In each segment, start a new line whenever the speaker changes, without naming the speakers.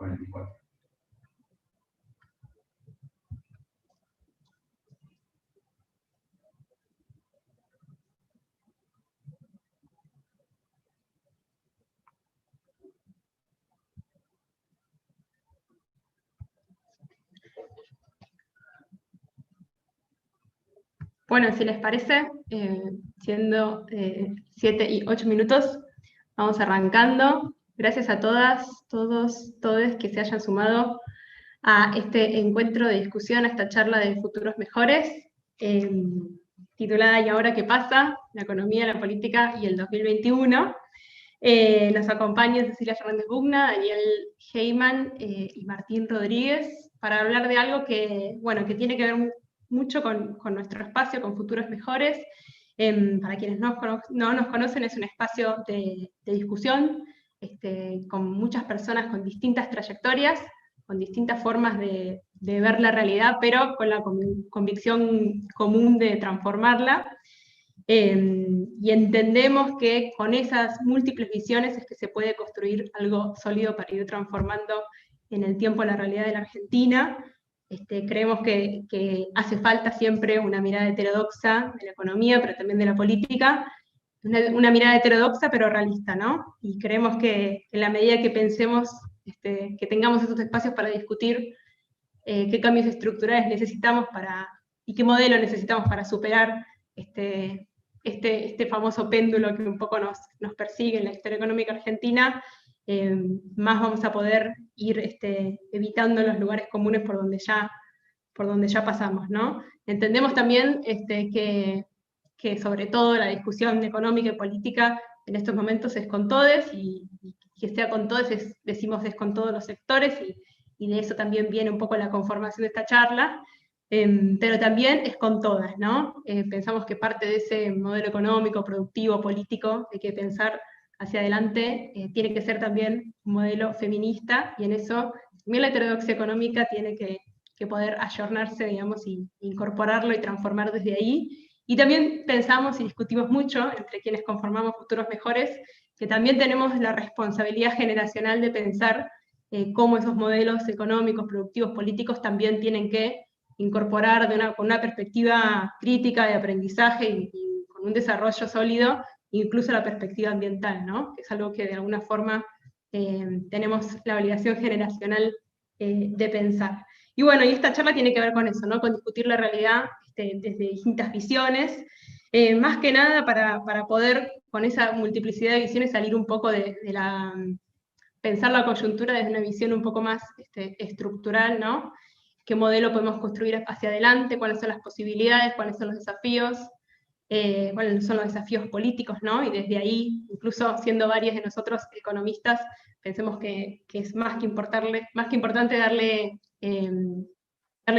44.
Bueno, si les parece, siendo 7 y 8 minutos, vamos arrancando. Gracias a todas, todos, todes que se hayan sumado a este encuentro de discusión, a esta charla de futuros mejores, titulada ¿Y ahora qué pasa? La economía, la política y el 2021. Nos acompañan Cecilia Fernández Bugna, Daniel Heyman y Martín Rodríguez para hablar de algo que, bueno, que tiene que ver mucho con nuestro espacio, con Futuros Mejores. Para quienes no nos conocen, es un espacio de discusión con muchas personas con distintas trayectorias, con distintas formas de ver la realidad, pero con la convicción común de transformarla. Y entendemos que con esas múltiples visiones es que se puede construir algo sólido para ir transformando en el tiempo la realidad de la Argentina. Creemos que hace falta siempre una mirada heterodoxa de la economía, pero también de la política, una mirada heterodoxa pero realista, ¿no? Y creemos que en la medida que pensemos, que tengamos esos espacios para discutir qué cambios estructurales necesitamos y qué modelo necesitamos para superar este famoso péndulo que un poco nos persigue en la historia económica argentina, más vamos a poder ir evitando los lugares comunes por donde ya pasamos, ¿no? Entendemos también que sobre todo la discusión económica y política en estos momentos es con todos, y que sea con todos, decimos es con todos los sectores, y de eso también viene un poco la conformación de esta charla, pero también es con todas, ¿no? Pensamos que parte de ese modelo económico, productivo, político, hay que pensar hacia adelante, tiene que ser también un modelo feminista, y en eso también la heterodoxia económica tiene que poder ayornarse, digamos, y incorporarlo y transformar desde ahí. Y también pensamos y discutimos mucho entre quienes conformamos Futuros Mejores, que también tenemos la responsabilidad generacional de pensar cómo esos modelos económicos, productivos, políticos también tienen que incorporar con una perspectiva crítica de aprendizaje y con un desarrollo sólido, incluso la perspectiva ambiental, ¿no? Que es algo que de alguna forma tenemos la obligación generacional de pensar. Y bueno, y esta charla tiene que ver con eso, ¿no? Con discutir la realidad desde distintas visiones, más que nada para poder, con esa multiplicidad de visiones, salir un poco pensar la coyuntura desde una visión un poco más estructural, ¿no? ¿Qué modelo podemos construir hacia adelante? ¿Cuáles son las posibilidades? ¿Cuáles son los desafíos? ¿Cuáles son los desafíos políticos, ¿no? Y desde ahí, incluso siendo varios de nosotros economistas, pensemos que es más que importante darle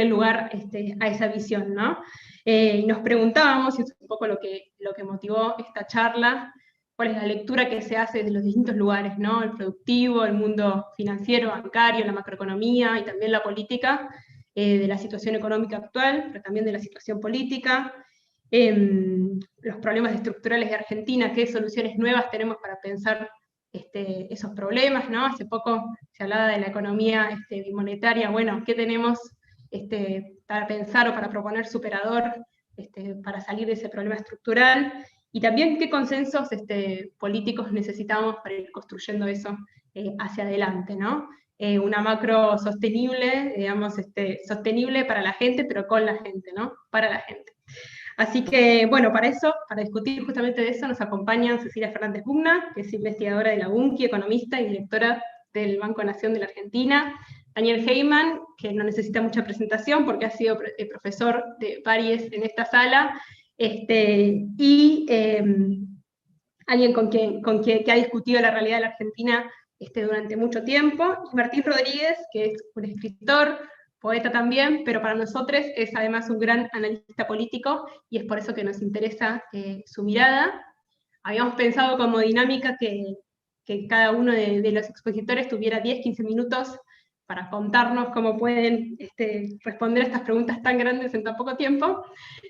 lugar a esa visión, ¿no? Y nos preguntábamos, y es un poco lo que motivó esta charla, cuál es la lectura que se hace desde los distintos lugares, ¿no? El productivo, el mundo financiero, bancario, la macroeconomía y también la política, de la situación económica actual, pero también de la situación política, los problemas estructurales de Argentina, qué soluciones nuevas tenemos para pensar esos problemas, ¿no? Hace poco se hablaba de la economía bimonetaria, bueno, ¿qué tenemos para pensar o para proponer superador para salir de ese problema estructural? Y también qué consensos políticos necesitamos para ir construyendo eso hacia adelante, ¿no? Una macro sostenible, digamos, sostenible para la gente, pero con la gente, ¿no? Para la gente. Así que, bueno, para discutir justamente de eso, nos acompañan Cecilia Fernández Bugna, que es investigadora de la UNCI, economista y directora del Banco Nación de la Argentina; Daniel Heyman, que no necesita mucha presentación porque ha sido profesor de varios en esta sala, y alguien que ha discutido la realidad de la Argentina durante mucho tiempo; y Martín Rodríguez, que es un escritor, poeta también, pero para nosotros es además un gran analista político, y es por eso que nos interesa su mirada. Habíamos pensado como dinámica que cada uno de los expositores tuviera 10-15 minutos para contarnos cómo pueden responder a estas preguntas tan grandes en tan poco tiempo,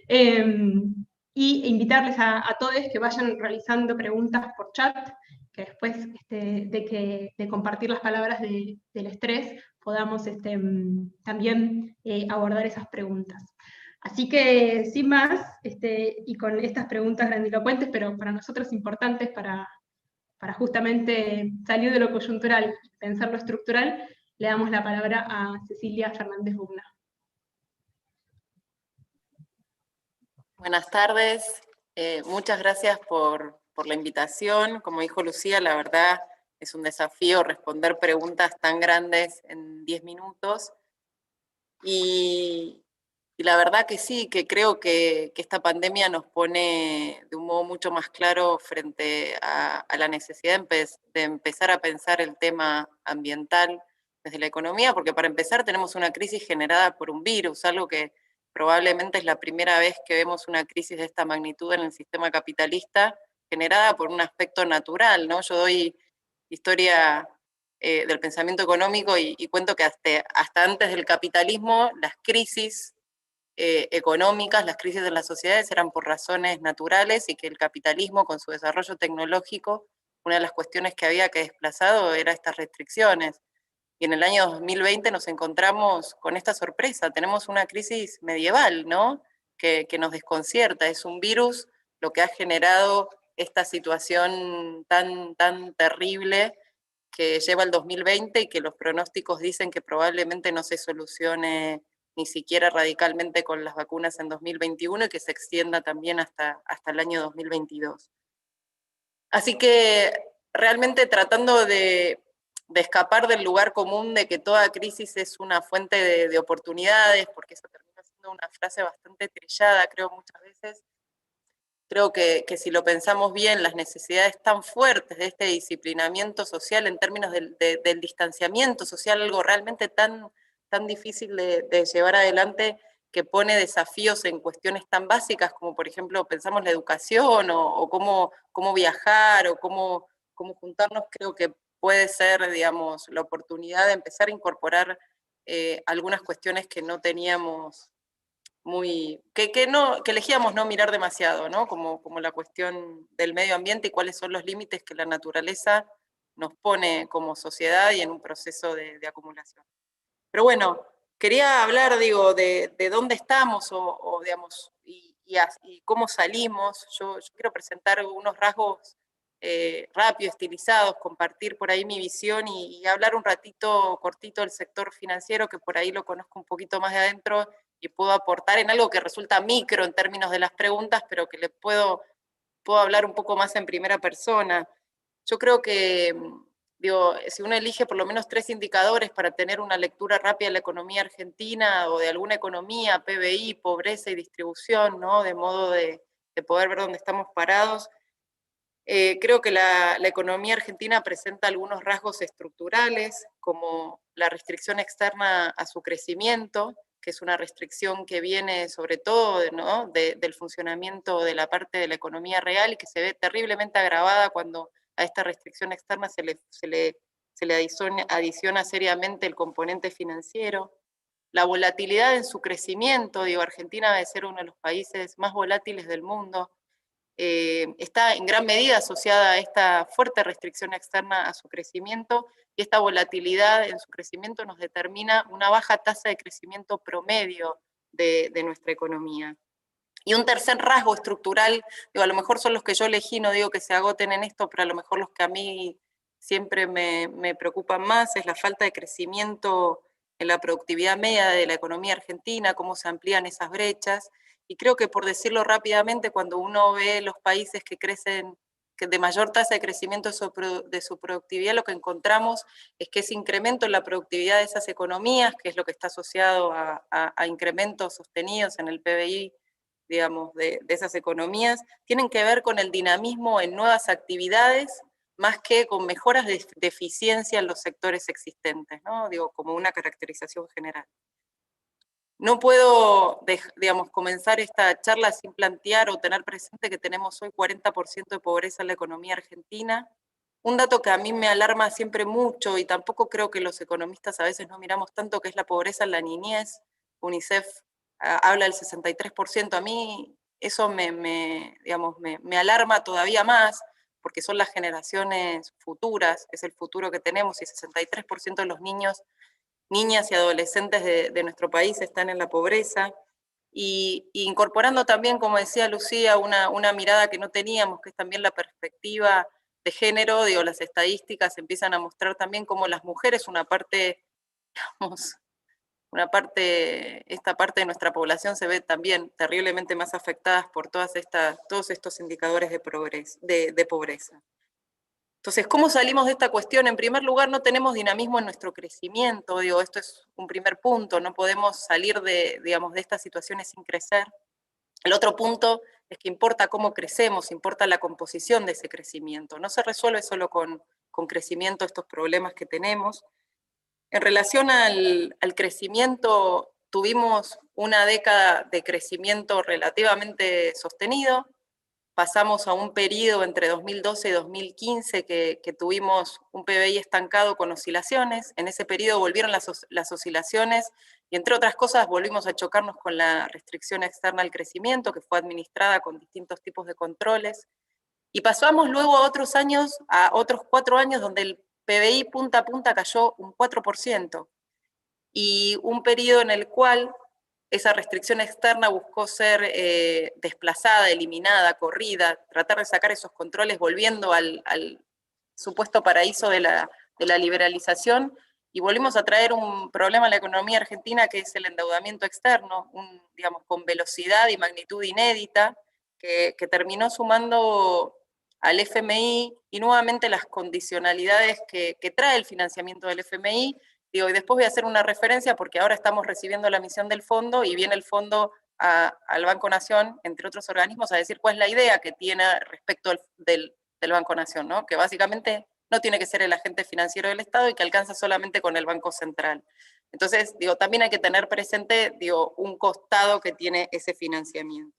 y invitarles a todos que vayan realizando preguntas por chat, que después de compartir las palabras del estrés podamos también abordar esas preguntas. Así que, sin más, y con estas preguntas grandilocuentes, pero para nosotros importantes para justamente salir de lo coyuntural y pensar lo estructural, le damos la palabra a Cecilia Fernández Bugna.
Buenas tardes, muchas gracias por la invitación. Como dijo Lucía, la verdad es un desafío responder preguntas tan grandes en 10 minutos. Y la verdad que sí, que creo que esta pandemia nos pone de un modo mucho más claro frente a la necesidad de empezar a pensar el tema ambiental desde la economía, porque para empezar tenemos una crisis generada por un virus, algo que probablemente es la primera vez que vemos una crisis de esta magnitud en el sistema capitalista, generada por un aspecto natural, ¿no? Yo doy historia del pensamiento económico y cuento que hasta antes del capitalismo las crisis económicas, las crisis de las sociedades eran por razones naturales y que el capitalismo con su desarrollo tecnológico, una de las cuestiones que había que desplazado era estas restricciones. Y en el año 2020 nos encontramos con esta sorpresa, tenemos una crisis medieval, ¿no? Que nos desconcierta, es un virus lo que ha generado esta situación tan terrible que lleva el 2020 y que los pronósticos dicen que probablemente no se solucione ni siquiera radicalmente con las vacunas en 2021 y que se extienda también hasta el año 2022. Así que realmente tratando de escapar del lugar común de que toda crisis es una fuente de oportunidades, porque eso termina siendo una frase bastante trillada, creo, muchas veces. Creo que si lo pensamos bien, las necesidades tan fuertes de este disciplinamiento social en términos del distanciamiento social, algo realmente tan difícil de llevar adelante, que pone desafíos en cuestiones tan básicas como, por ejemplo, pensamos la educación o cómo viajar o cómo juntarnos, creo que puede ser, digamos, la oportunidad de empezar a incorporar algunas cuestiones que no teníamos que elegíamos no mirar demasiado, ¿no? Como la cuestión del medio ambiente y cuáles son los límites que la naturaleza nos pone como sociedad y en un proceso de acumulación. Pero bueno, quería hablar, digo, de dónde estamos digamos, y cómo salimos. Yo quiero presentar unos rasgos rápidos, estilizados, compartir por ahí mi visión y hablar un ratito cortito del sector financiero, que por ahí lo conozco un poquito más de adentro y puedo aportar en algo que resulta micro en términos de las preguntas, pero que le puedo hablar un poco más en primera persona. Yo creo que, digo, si uno elige por lo menos 3 indicadores para tener una lectura rápida de la economía argentina o de alguna economía, PBI, pobreza y distribución, ¿no? De modo de poder ver dónde estamos parados, creo que la economía argentina presenta algunos rasgos estructurales, como la restricción externa a su crecimiento, que es una restricción que viene sobre todo, ¿no? del funcionamiento de la parte de la economía real y que se ve terriblemente agravada cuando a esta restricción externa se le adiciona seriamente el componente financiero. La volatilidad en su crecimiento, digo, Argentina debe ser uno de los países más volátiles del mundo, está en gran medida asociada a esta fuerte restricción externa a su crecimiento, y esta volatilidad en su crecimiento nos determina una baja tasa de crecimiento promedio de nuestra economía. Y un tercer rasgo estructural, digo, a lo mejor son los que yo elegí, no digo que se agoten en esto, pero a lo mejor los que a mí siempre me preocupan más, es la falta de crecimiento en la productividad media de la economía argentina, cómo se amplían esas brechas. Y creo que, por decirlo rápidamente, cuando uno ve los países que crecen de mayor tasa de crecimiento de su productividad, lo que encontramos es que ese incremento en la productividad de esas economías, que es lo que está asociado a incrementos sostenidos en el PBI, digamos, de esas economías, tienen que ver con el dinamismo en nuevas actividades, más que con mejoras de eficiencia en los sectores existentes, ¿no? Digo, como una caracterización general. No puedo, digamos, comenzar esta charla sin plantear o tener presente que tenemos hoy 40% de pobreza en la economía argentina. Un dato que a mí me alarma siempre mucho, y tampoco creo que los economistas a veces no miramos tanto, que es la pobreza en la niñez. UNICEF habla del 63%. A mí eso me alarma todavía más, porque son las generaciones futuras, es el futuro que tenemos, y 63% de los niños, niñas y adolescentes de nuestro país están en la pobreza, y incorporando también, como decía Lucía, una mirada que no teníamos, que es también la perspectiva de género. Digo, las estadísticas empiezan a mostrar también cómo las mujeres, una parte, digamos, esta parte de nuestra población se ve también terriblemente más afectadas por todos estos indicadores de pobreza. Entonces, ¿cómo salimos de esta cuestión? En primer lugar, no tenemos dinamismo en nuestro crecimiento, digo, esto es un primer punto, no podemos salir digamos, de estas situaciones sin crecer. El otro punto es que importa cómo crecemos, importa la composición de ese crecimiento. No se resuelve solo con crecimiento estos problemas que tenemos. En relación al crecimiento, tuvimos una década de crecimiento relativamente sostenido. Pasamos a un periodo entre 2012 y 2015 que tuvimos un PBI estancado con oscilaciones. En ese periodo volvieron las oscilaciones y, entre otras cosas, volvimos a chocarnos con la restricción externa al crecimiento, que fue administrada con distintos tipos de controles. Y pasamos luego a otros 4 años, donde el PBI punta a punta cayó un 4%, y un periodo en el cual esa restricción externa buscó ser desplazada, eliminada, corrida, tratar de sacar esos controles volviendo al supuesto paraíso de la liberalización, y volvimos a traer un problema a la economía argentina, que es el endeudamiento externo, digamos, con velocidad y magnitud inédita, que terminó sumando al FMI, y nuevamente las condicionalidades que trae el financiamiento del FMI. Digo, y después voy a hacer una referencia, porque ahora estamos recibiendo la misión del fondo, y viene el fondo al Banco Nación, entre otros organismos, a decir cuál es la idea que tiene respecto del Banco Nación, ¿no? Que básicamente no tiene que ser el agente financiero del Estado y que alcanza solamente con el Banco Central. Entonces, digo, también hay que tener presente, digo, un costado que tiene ese financiamiento.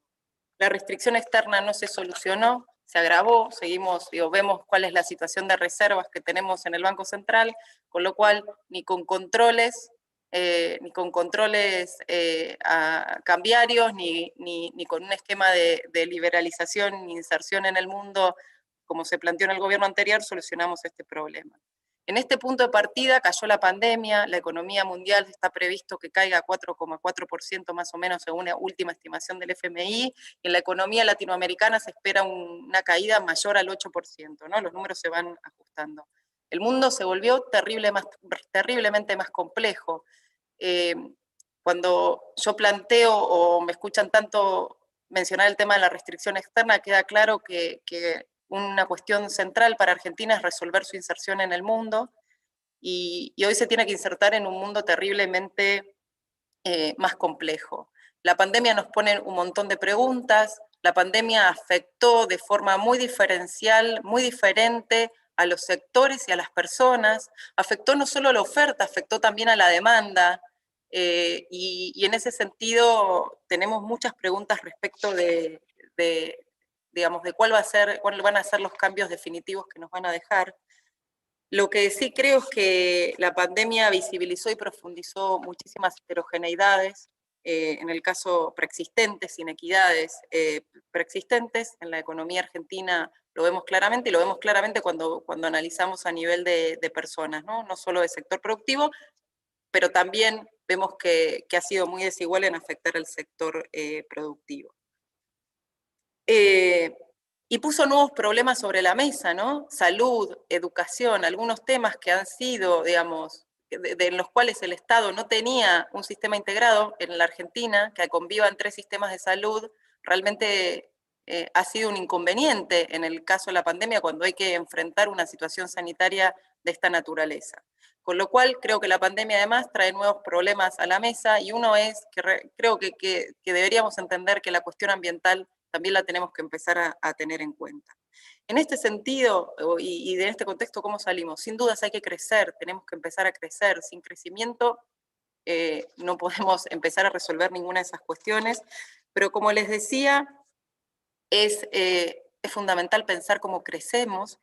La restricción externa no se solucionó, se agravó, seguimos, digo, vemos cuál es la situación de reservas que tenemos en el Banco Central, con lo cual ni con controles cambiarios, ni con un esquema de liberalización ni inserción en el mundo, como se planteó en el gobierno anterior, solucionamos este problema. En este punto de partida cayó la pandemia, la economía mundial está previsto que caiga 4,4% más o menos según una última estimación del FMI, y en la economía latinoamericana se espera una caída mayor al 8%, ¿no? Los números se van ajustando. El mundo se volvió terriblemente más complejo. Cuando yo planteo, o me escuchan tanto mencionar el tema de la restricción externa, queda claro que una cuestión central para Argentina es resolver su inserción en el mundo, y hoy se tiene que insertar en un mundo terriblemente más complejo. La pandemia nos pone un montón de preguntas, la pandemia afectó de forma muy diferencial, muy diferente a los sectores y a las personas, afectó no solo a la oferta, afectó también a la demanda, y en ese sentido tenemos muchas preguntas respecto digamos, de cuáles van a ser los cambios definitivos que nos van a dejar. Lo que sí creo es que la pandemia visibilizó y profundizó muchísimas heterogeneidades, en el caso preexistentes, inequidades preexistentes. En la economía argentina lo vemos claramente, y lo vemos claramente cuando analizamos a nivel de personas, ¿no? No solo de sector productivo, pero también vemos que ha sido muy desigual en afectar al sector productivo. Y puso nuevos problemas sobre la mesa, ¿no? Salud, educación, algunos temas que han sido, digamos, de los cuales el Estado no tenía un sistema integrado en la Argentina, que convivan 3 sistemas de salud, realmente ha sido un inconveniente en el caso de la pandemia, cuando hay que enfrentar una situación sanitaria de esta naturaleza. Con lo cual, creo que la pandemia además trae nuevos problemas a la mesa, y uno es que creo que deberíamos entender que la cuestión ambiental también la tenemos que empezar a tener en cuenta. En este sentido, y en este contexto, ¿cómo salimos? Sin dudas hay que crecer, tenemos que empezar a crecer. Sin crecimiento no podemos empezar a resolver ninguna de esas cuestiones, pero como les decía, es fundamental pensar cómo crecemos,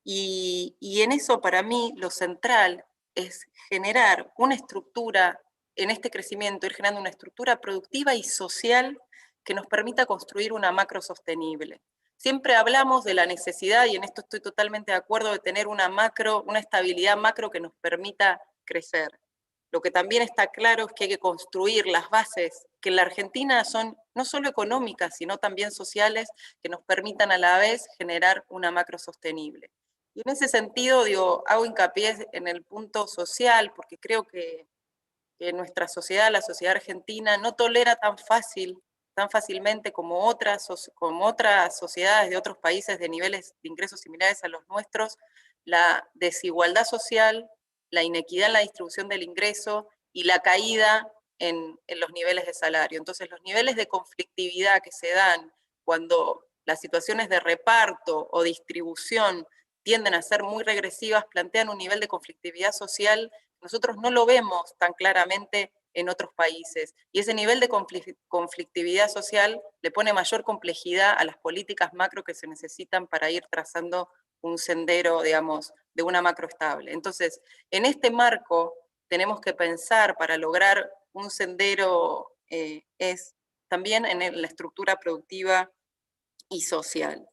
y en eso para mí lo central es generar una estructura, en este crecimiento, ir generando una estructura productiva y social que nos permita construir una macro sostenible. siempre hablamos de la necesidad, y en esto estoy totalmente de acuerdo, de tener una estabilidad macro que nos permita crecer. Lo que también está claro es que hay que construir las bases que en la Argentina son no solo económicas, sino también sociales, que nos permitan a la vez generar una macro sostenible. Y en ese sentido, digo, hago hincapié en el punto social, porque creo que nuestra sociedad, la sociedad argentina, no tolera tan fácilmente como otras sociedades de otros países de niveles de ingresos similares a los nuestros, la desigualdad social, la inequidad en la distribución del ingreso y la caída en los niveles de salario. Entonces, los niveles de conflictividad que se dan cuando las situaciones de reparto o distribución tienden a ser muy regresivas, plantean un nivel de conflictividad social nosotros no lo vemos tan claramente en otros países. Y ese nivel de conflictividad social le pone mayor complejidad a las políticas macro que se necesitan para ir trazando un sendero, digamos, de una macro estable. Entonces, en este marco tenemos que pensar para lograr un sendero es también en la estructura productiva y social.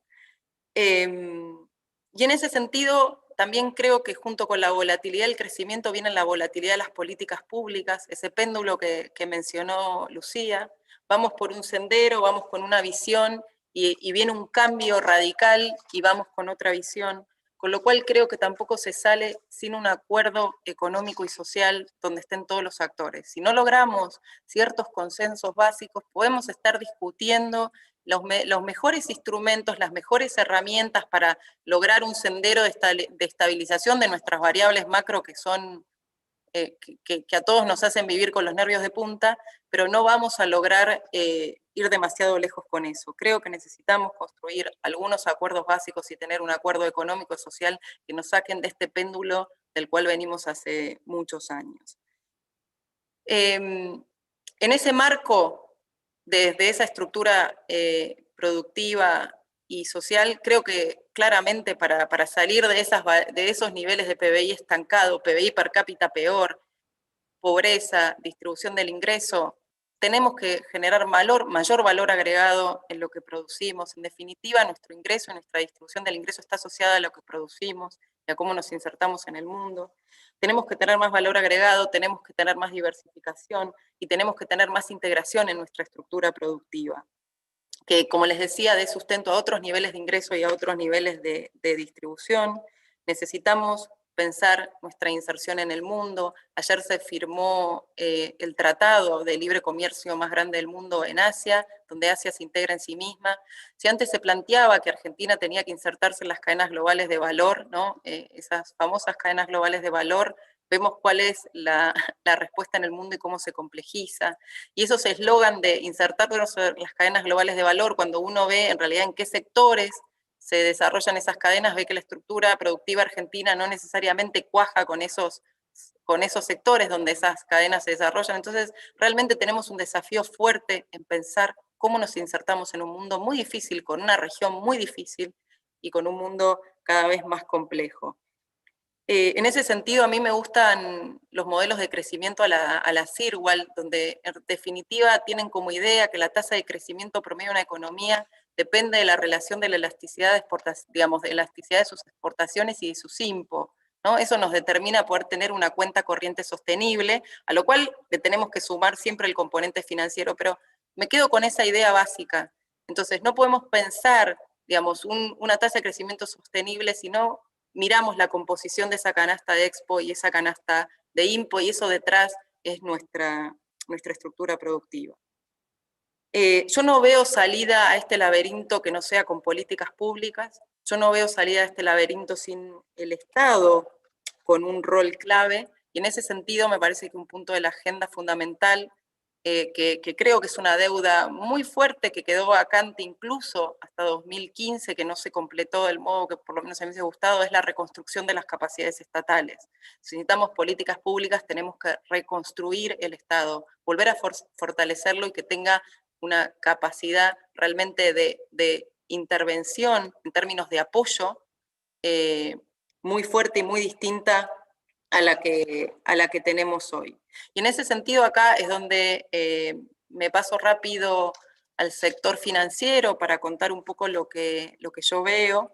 Y en ese sentido, también creo que junto con la volatilidad del crecimiento viene la volatilidad de las políticas públicas, ese péndulo que mencionó Lucía. Vamos por un sendero, vamos con una visión y viene un cambio radical y vamos con otra visión, con lo cual creo que tampoco se sale sin un acuerdo económico y social donde estén todos los actores. Si no logramos ciertos consensos básicos, podemos estar discutiendo los mejores instrumentos, las mejores herramientas para lograr un sendero de estabilización de nuestras variables macro que son que a todos nos hacen vivir con los nervios de punta, pero no vamos a lograr ir demasiado lejos con eso. Creo que necesitamos construir algunos acuerdos básicos y tener un acuerdo económico y social que nos saquen de este péndulo del cual venimos hace muchos años. En ese marco, desde esa estructura productiva y social, creo que claramente para salir de esos niveles de PBI estancado, PBI per cápita peor, pobreza, distribución del ingreso, tenemos que generar mayor valor agregado en lo que producimos. En definitiva, nuestro ingreso, nuestra distribución del ingreso está asociada a lo que producimos y a cómo nos insertamos en el mundo. Tenemos que tener más valor agregado, tenemos que tener más diversificación y tenemos que tener más integración en nuestra estructura productiva, que, como les decía, dé sustento a otros niveles de ingreso y a otros niveles de distribución. Necesitamos pensar nuestra inserción en el mundo. Ayer se firmó el tratado de libre comercio más grande del mundo en Asia, donde Asia se integra en sí misma. Si antes se planteaba que Argentina tenía que insertarse en las cadenas globales de valor, ¿no? Esas famosas cadenas globales de valor, vemos cuál es la respuesta en el mundo y cómo se complejiza. Y esos eslogan de insertarnos en las cadenas globales de valor, cuando uno ve en realidad en qué sectores se desarrollan esas cadenas, ve que la estructura productiva argentina no necesariamente cuaja con esos sectores donde esas cadenas se desarrollan. Entonces, realmente tenemos un desafío fuerte en pensar cómo nos insertamos en un mundo muy difícil, con una región muy difícil y con un mundo cada vez más complejo. En ese sentido, a mí me gustan los modelos de crecimiento a la CIRWAL, donde en definitiva tienen como idea que la tasa de crecimiento promedio de una economía depende de la relación de la elasticidad de sus exportaciones y de sus IMPO, ¿no? Eso nos determina poder tener una cuenta corriente sostenible, a lo cual le tenemos que sumar siempre el componente financiero, pero me quedo con esa idea básica. Entonces, no podemos pensar, digamos, una tasa de crecimiento sostenible si no miramos la composición de esa canasta de Expo y esa canasta de IMPO, y eso detrás es nuestra estructura productiva. Yo no veo salida a este laberinto que no sea con políticas públicas, yo no veo salida a este laberinto sin el Estado con un rol clave, y en ese sentido me parece que un punto de la agenda fundamental que creo que es una deuda muy fuerte que quedó vacante incluso hasta 2015, que no se completó del modo que por lo menos a mí me hubiese gustado, es la reconstrucción de las capacidades estatales. Si necesitamos políticas públicas, tenemos que reconstruir el Estado, volver a fortalecerlo y que tenga una capacidad realmente de intervención en términos de apoyo muy fuerte y muy distinta a la que tenemos hoy. Y en ese sentido acá es donde me paso rápido al sector financiero para contar un poco lo que yo veo.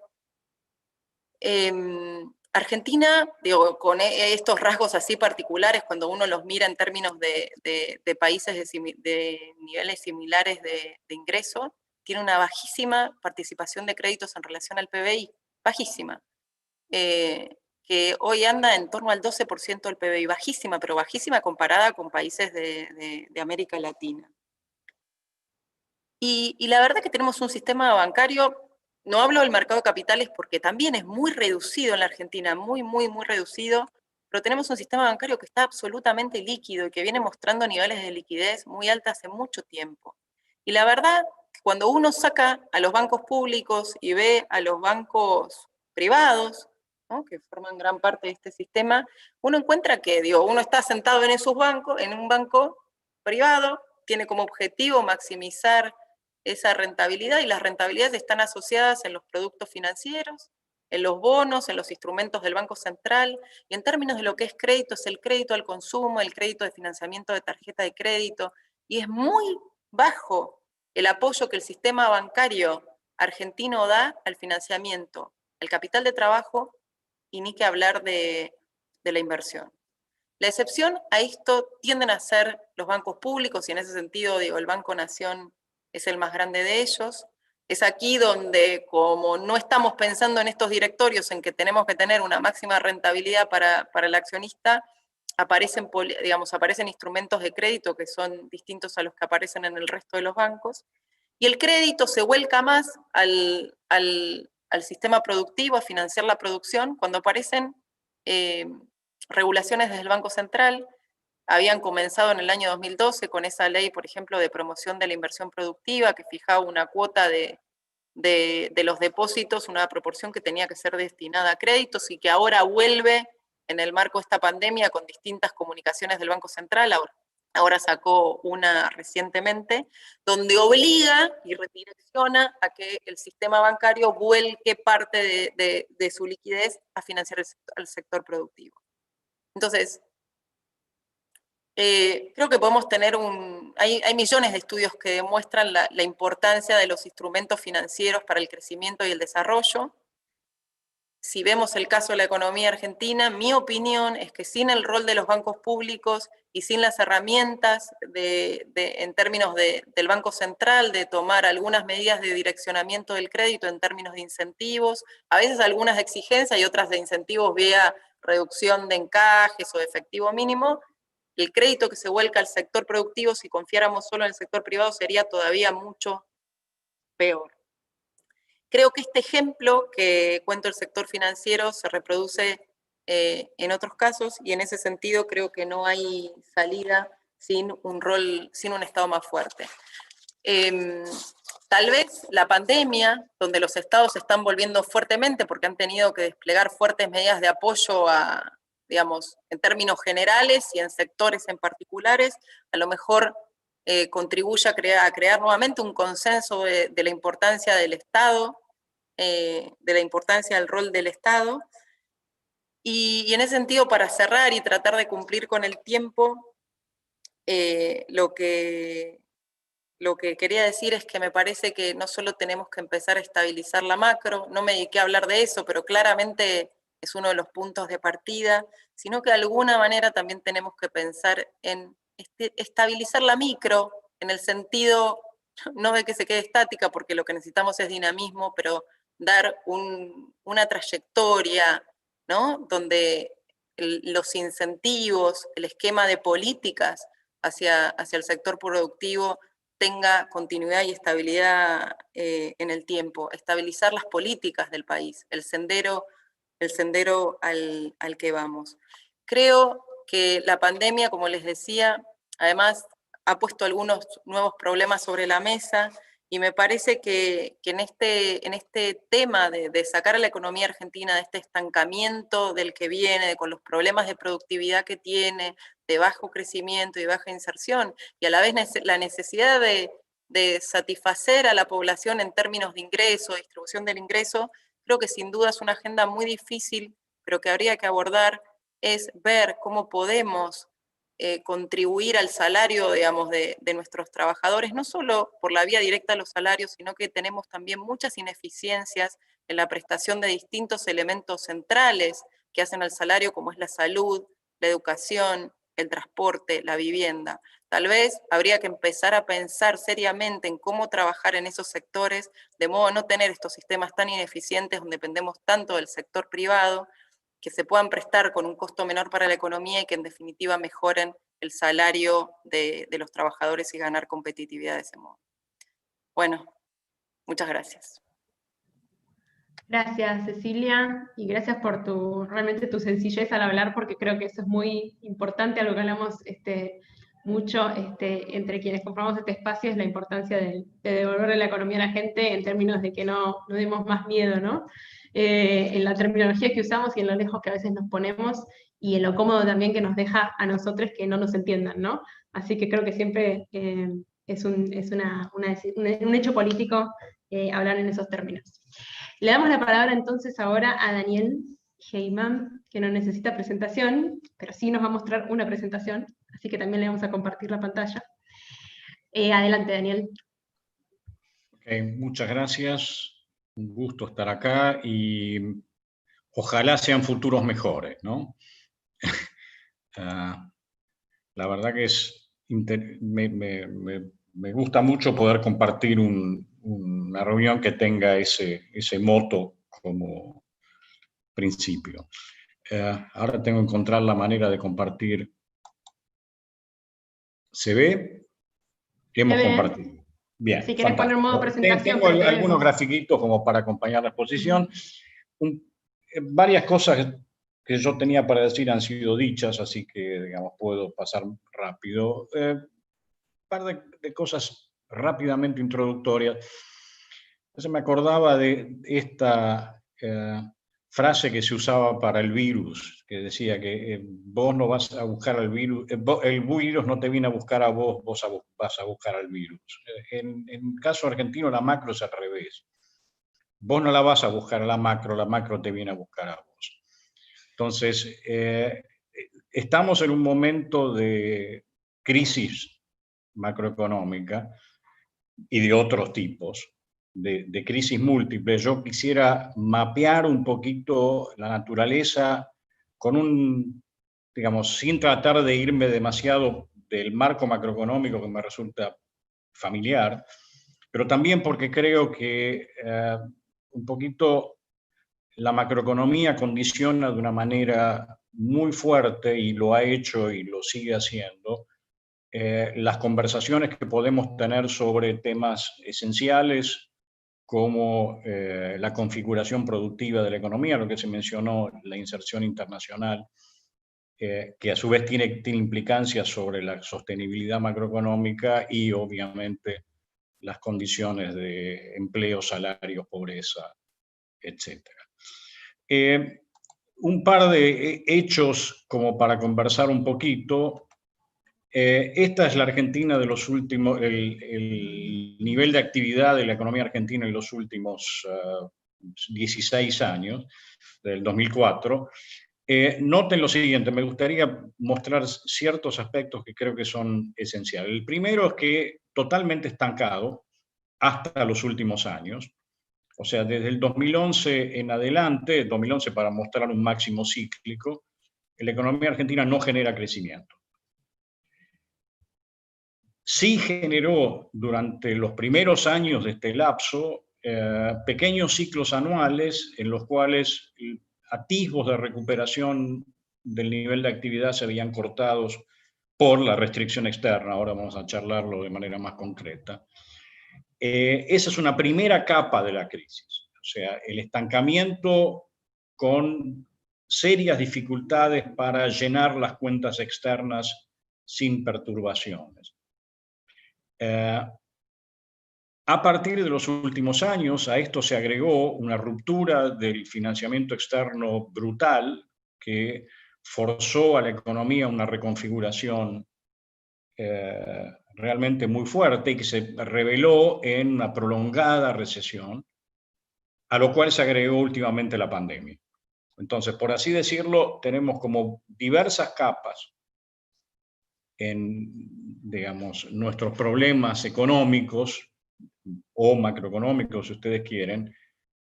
Argentina, digo, con estos rasgos así particulares, cuando uno los mira en términos de países de niveles similares de ingreso, tiene una bajísima participación de créditos en relación al PBI, bajísima, que hoy anda en torno al 12% del PBI, bajísima, pero bajísima comparada con países de América Latina. Y la verdad que tenemos un sistema bancario, no hablo del mercado de capitales porque también es muy reducido en la Argentina, muy reducido, pero tenemos un sistema bancario que está absolutamente líquido y que viene mostrando niveles de liquidez muy altos hace mucho tiempo. Y la verdad, cuando uno saca a los bancos públicos y ve a los bancos privados, ¿no?, que forman gran parte de este sistema, uno encuentra que, digo, uno está sentado en esos bancos, en un banco privado, tiene como objetivo maximizar esa rentabilidad, y las rentabilidades están asociadas en los productos financieros, en los bonos, en los instrumentos del Banco Central, y en términos de lo que es crédito, es el crédito al consumo, el crédito de financiamiento de tarjeta de crédito, y es muy bajo el apoyo que el sistema bancario argentino da al financiamiento, al capital de trabajo, y ni que hablar de la inversión. La excepción a esto tienden a ser los bancos públicos, y en ese sentido, digo, el Banco Nación es el más grande de ellos. Es aquí donde, como no estamos pensando en estos directorios, en que tenemos que tener una máxima rentabilidad para el accionista, aparecen instrumentos de crédito que son distintos a los que aparecen en el resto de los bancos, y el crédito se vuelca más al sistema productivo, a financiar la producción, cuando aparecen regulaciones desde el Banco Central. Habían comenzado en el año 2012 con esa ley, por ejemplo, de promoción de la inversión productiva, que fijaba una cuota de los depósitos, una proporción que tenía que ser destinada a créditos, y que ahora vuelve en el marco de esta pandemia con distintas comunicaciones del Banco Central. Ahora sacó una recientemente, donde obliga y redirecciona a que el sistema bancario vuelque parte de su liquidez a financiar el sector productivo. Entonces, creo que podemos tener hay millones de estudios que demuestran la importancia de los instrumentos financieros para el crecimiento y el desarrollo. Si vemos el caso de la economía argentina, mi opinión es que sin el rol de los bancos públicos y sin las herramientas en términos del Banco Central, de tomar algunas medidas de direccionamiento del crédito en términos de incentivos, a veces algunas de exigencia y otras de incentivos vía reducción de encajes o de efectivo mínimo, el crédito que se vuelca al sector productivo, si confiáramos solo en el sector privado, sería todavía mucho peor. Creo que este ejemplo que cuento del sector financiero se reproduce en otros casos, y en ese sentido creo que no hay salida sin un Estado más fuerte. Tal vez la pandemia, donde los estados se están volviendo fuertemente porque han tenido que desplegar fuertes medidas de apoyo digamos, en términos generales y en sectores en particulares, a lo mejor contribuye a crear nuevamente un consenso de la importancia del Estado, de la importancia del rol del Estado. Y en ese sentido, para cerrar y tratar de cumplir con el tiempo, lo que quería decir es que me parece que no solo tenemos que empezar a estabilizar la macro, no me dediqué a hablar de eso, pero claramente es uno de los puntos de partida, sino que de alguna manera también tenemos que pensar en estabilizar la micro, en el sentido no de que se quede estática, porque lo que necesitamos es dinamismo, pero dar una trayectoria, ¿no?, donde los incentivos, el esquema de políticas hacia el sector productivo tenga continuidad y estabilidad en el tiempo, estabilizar las políticas del país, el sendero al que vamos. Creo que la pandemia, como les decía, además ha puesto algunos nuevos problemas sobre la mesa, y me parece que en este tema de sacar a la economía argentina de este estancamiento del que viene, con los problemas de productividad que tiene, de bajo crecimiento y baja inserción, y a la vez la necesidad de satisfacer a la población en términos de ingreso, distribución del ingreso, creo que sin duda es una agenda muy difícil, pero que habría que abordar, es ver cómo podemos contribuir al salario, digamos, de nuestros trabajadores, no solo por la vía directa a los salarios, sino que tenemos también muchas ineficiencias en la prestación de distintos elementos centrales que hacen al salario, como es la salud, la educación, el transporte, la vivienda. Tal vez habría que empezar a pensar seriamente en cómo trabajar en esos sectores, de modo a no tener estos sistemas tan ineficientes donde dependemos tanto del sector privado, que se puedan prestar con un costo menor para la economía y que en definitiva mejoren el salario de los trabajadores y ganar competitividad de ese modo. Bueno, muchas gracias.
Gracias, Cecilia, y gracias por realmente tu sencillez al hablar, porque creo que eso es muy importante, algo que hablamos mucho entre quienes compramos este espacio, es la importancia de devolverle la economía a la gente en términos de que no demos más miedo, ¿no? En la terminología que usamos y en lo lejos que a veces nos ponemos, y en lo cómodo también que nos deja a nosotros que no nos entiendan, ¿no? Así que creo que siempre es un hecho político hablar en esos términos. Le damos la palabra entonces ahora a Daniel Heyman, que no necesita presentación, pero sí nos va a mostrar una presentación, así que también le vamos a compartir la pantalla. Adelante, Daniel.
Okay, muchas gracias, un gusto estar acá y ojalá sean futuros mejores, ¿no? La verdad que me gusta mucho poder compartir una reunión que tenga ese moto como principio. Ahora tengo que encontrar la manera de compartir. ¿Se ve? Hemos compartido. Bien,
si querés poner modo presentación.
Tengo algunos grafiquitos como para acompañar la exposición. Varias cosas que yo tenía para decir han sido dichas, así que, digamos, puedo pasar rápido. Un par de cosas rápidamente introductorias. Entonces me acordaba de esta frase que se usaba para el virus, que decía que vos no vas a buscar al virus, el virus no te viene a buscar a vos, vos vas a buscar al virus. En el caso argentino la macro es al revés. Vos no la vas a buscar a la macro te viene a buscar a vos. Entonces, estamos en un momento de crisis macroeconómica y de otros tipos, de crisis múltiples. Yo quisiera mapear un poquito la naturaleza con digamos, sin tratar de irme demasiado del marco macroeconómico que me resulta familiar, pero también porque creo que un poquito la macroeconomía condiciona de una manera muy fuerte, y lo ha hecho y lo sigue haciendo, las conversaciones que podemos tener sobre temas esenciales como la configuración productiva de la economía, lo que se mencionó, la inserción internacional, que a su vez tiene implicancias sobre la sostenibilidad macroeconómica y obviamente las condiciones de empleo, salarios, pobreza, etc. Un par de hechos como para conversar un poquito. Esta es la Argentina de los últimos, el nivel de actividad de la economía argentina en los últimos 16 años, del 2004. Noten lo siguiente, me gustaría mostrar ciertos aspectos que creo que son esenciales. El primero es que totalmente estancado hasta los últimos años. O sea, desde el 2011 en adelante, 2011 para mostrar un máximo cíclico, la economía argentina no genera crecimiento. Sí generó durante los primeros años de este lapso pequeños ciclos anuales en los cuales atisbos de recuperación del nivel de actividad se veían cortados por la restricción externa. Ahora vamos a charlarlo de manera más concreta. Esa es una primera capa de la crisis, o sea, el estancamiento con serias dificultades para llenar las cuentas externas sin perturbaciones. A partir de los últimos años, a esto se agregó una ruptura del financiamiento externo brutal que forzó a la economía una reconfiguración realmente muy fuerte y que se reveló en una prolongada recesión, a lo cual se agregó últimamente la pandemia. Entonces, por así decirlo, tenemos como diversas capas en, digamos, nuestros problemas económicos o macroeconómicos, si ustedes quieren,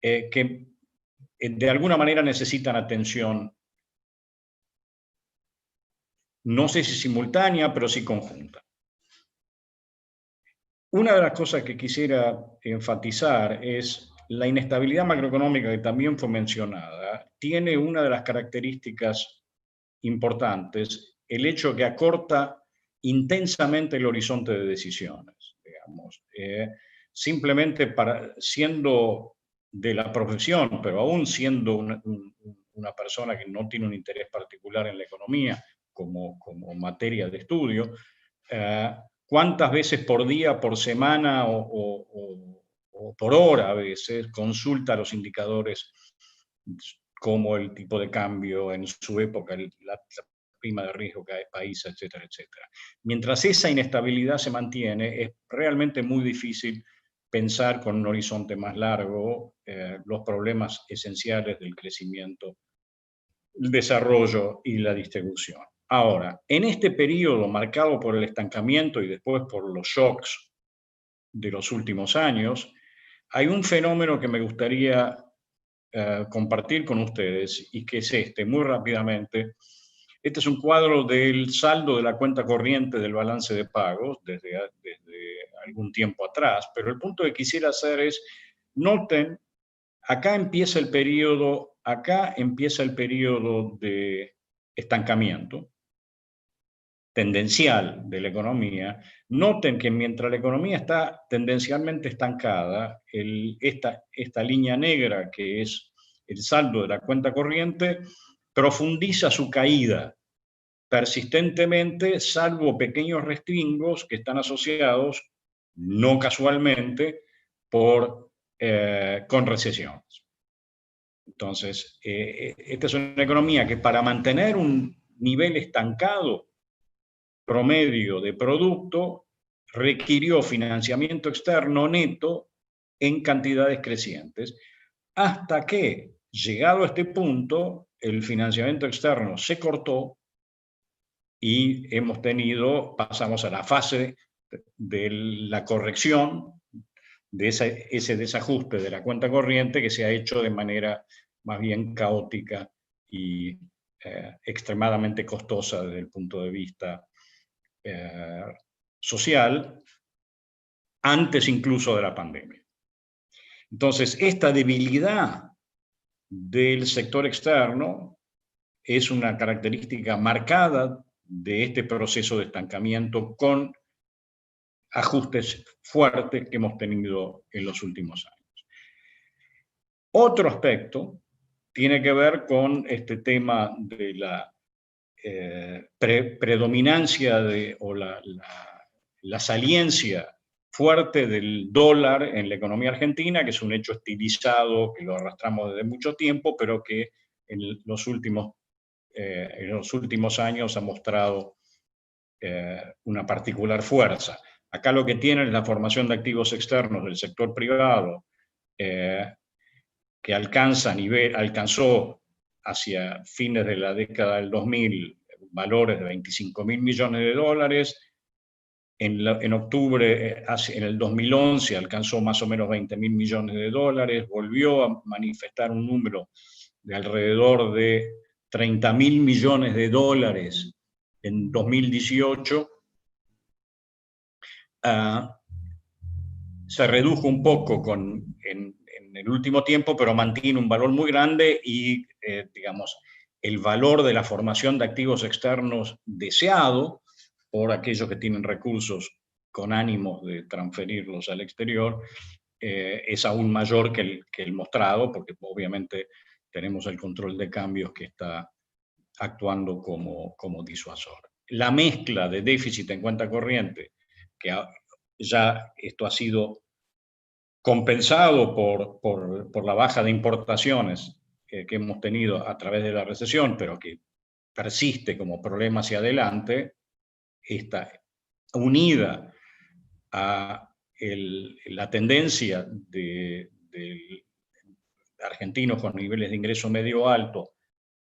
que de alguna manera necesitan atención, no sé si simultánea, pero sí conjunta. Una de las cosas que quisiera enfatizar es la inestabilidad macroeconómica, que también fue mencionada, tiene una de las características importantes, el hecho que acorta intensamente el horizonte de decisiones, digamos. Simplemente siendo de la profesión, pero aún siendo una persona que no tiene un interés particular en la economía como materia de estudio, cuántas veces por día, por semana o por hora a veces consulta los indicadores como el tipo de cambio en su época, la prima de riesgo que hay país, etcétera, etcétera. Mientras esa inestabilidad se mantiene, es realmente muy difícil pensar con un horizonte más largo los problemas esenciales del crecimiento, el desarrollo y la distribución. Ahora, en este periodo marcado por el estancamiento y después por los shocks de los últimos años, hay un fenómeno que me gustaría compartir con ustedes y que es muy rápidamente. Este es un cuadro del saldo de la cuenta corriente del balance de pagos desde algún tiempo atrás, pero el punto que quisiera hacer es, noten, acá empieza el periodo de estancamiento tendencial de la economía. Noten que mientras la economía está tendencialmente estancada, esta línea negra, que es el saldo de la cuenta corriente, profundiza su caída persistentemente, salvo pequeños respingos que están asociados, no casualmente, con recesiones. Entonces, esta es una economía que para mantener un nivel estancado promedio de producto requirió financiamiento externo neto en cantidades crecientes, hasta que, llegado a este punto, el financiamiento externo se cortó y pasamos a la fase de la corrección de ese desajuste de la cuenta corriente, que se ha hecho de manera más bien caótica y extremadamente costosa desde el punto de vista social, antes incluso de la pandemia. Entonces, esta debilidad del sector externo es una característica marcada de este proceso de estancamiento con ajustes fuertes que hemos tenido en los últimos años. Otro aspecto tiene que ver con este tema de la predominancia o la saliencia fuerte del dólar en la economía argentina, que es un hecho estilizado, que lo arrastramos desde mucho tiempo, pero que en los últimos años ha mostrado una particular fuerza. Acá lo que tienen es la formación de activos externos del sector privado, que alcanzó hacia fines de la década del 2000 valores de 25.000 millones de dólares. En octubre, en el 2011, alcanzó más o menos 20.000 millones de dólares, volvió a manifestar un número de alrededor de 30.000 millones de dólares en 2018. Se redujo un poco en el último tiempo, pero mantiene un valor muy grande y, digamos, el valor de la formación de activos externos deseado por aquellos que tienen recursos con ánimos de transferirlos al exterior, es aún mayor que el mostrado, porque obviamente tenemos el control de cambios que está actuando como disuasor. La mezcla de déficit en cuenta corriente, que ya esto ha sido compensado por la baja de importaciones que hemos tenido a través de la recesión, pero que persiste como problema hacia adelante, está unida a la tendencia de argentinos con niveles de ingreso medio alto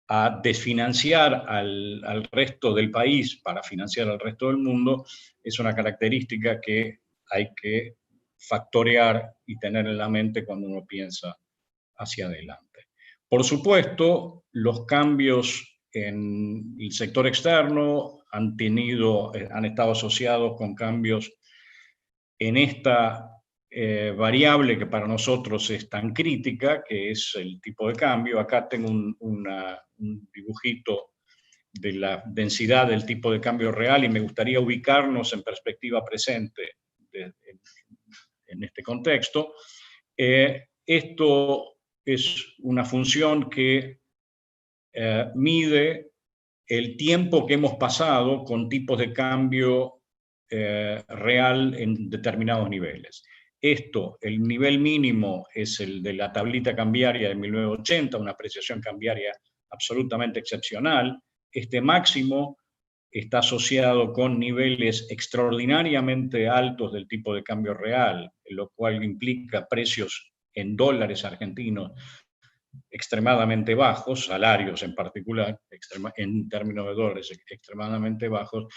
a desfinanciar al resto del país para financiar al resto del mundo, es una característica que hay que factorear y tener en la mente cuando uno piensa hacia adelante. Por supuesto, los cambios en el sector externo han estado asociados con cambios en esta variable que para nosotros es tan crítica, que es el tipo de cambio. Acá tengo un dibujito de la densidad del tipo de cambio real y me gustaría ubicarnos en perspectiva presente en este contexto. Esto es una función que mide el tiempo que hemos pasado con tipos de cambio real en determinados niveles. El nivel mínimo es el de la tablita cambiaria de 1980, una apreciación cambiaria absolutamente excepcional. Este máximo está asociado con niveles extraordinariamente altos del tipo de cambio real, lo cual implica precios en dólares argentinos extremadamente bajos, salarios en particular, en términos de dólares extremadamente bajos.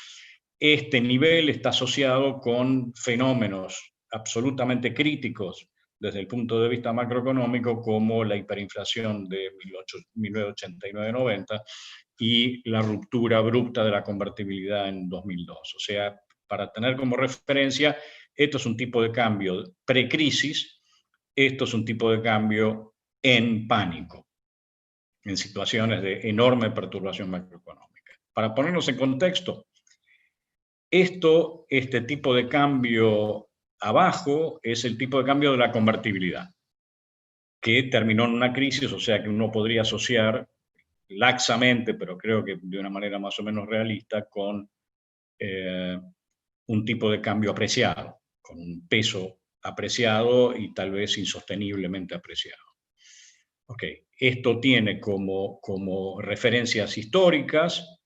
Este nivel está asociado con fenómenos absolutamente críticos desde el punto de vista macroeconómico, como la hiperinflación de 1989-90 y la ruptura abrupta de la convertibilidad en 2002. O sea, para tener como referencia, esto es un tipo de cambio precrisis, esto es un tipo de cambio en pánico, en situaciones de enorme perturbación macroeconómica. Para ponernos en contexto, este tipo de cambio abajo es el tipo de cambio de la convertibilidad, que terminó en una crisis, o sea que uno podría asociar laxamente, pero creo que de una manera más o menos realista, con un tipo de cambio apreciado, con un peso apreciado y tal vez insosteniblemente apreciado. Ok, esto tiene como referencias históricas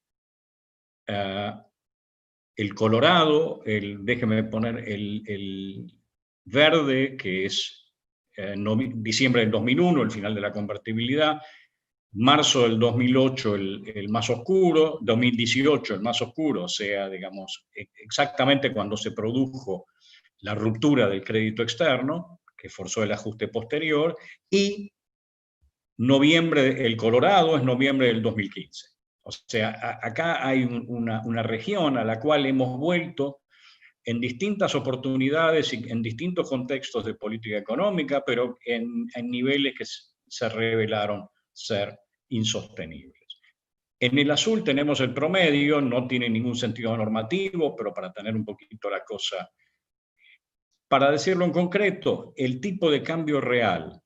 el colorado, déjeme poner el verde, que es diciembre del 2001, el final de la convertibilidad, marzo del 2008 el más oscuro, 2018 el más oscuro, o sea, digamos, exactamente cuando se produjo la ruptura del crédito externo, que forzó el ajuste posterior, y el colorado es noviembre del 2015. O sea, acá hay una región a la cual hemos vuelto en distintas oportunidades y en distintos contextos de política económica, pero en niveles que se revelaron ser insostenibles. En el azul tenemos el promedio, no tiene ningún sentido normativo, pero para tener un poquito la cosa, para decirlo en concreto, el tipo de cambio real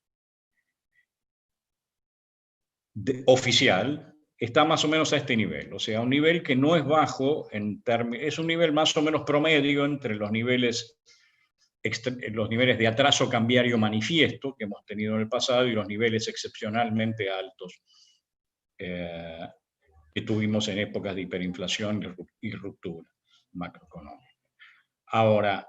oficial está más o menos a este nivel, o sea, un nivel que no es bajo, es un nivel más o menos promedio entre los niveles de atraso cambiario manifiesto que hemos tenido en el pasado y los niveles excepcionalmente altos que tuvimos en épocas de hiperinflación y ruptura macroeconómica. Ahora,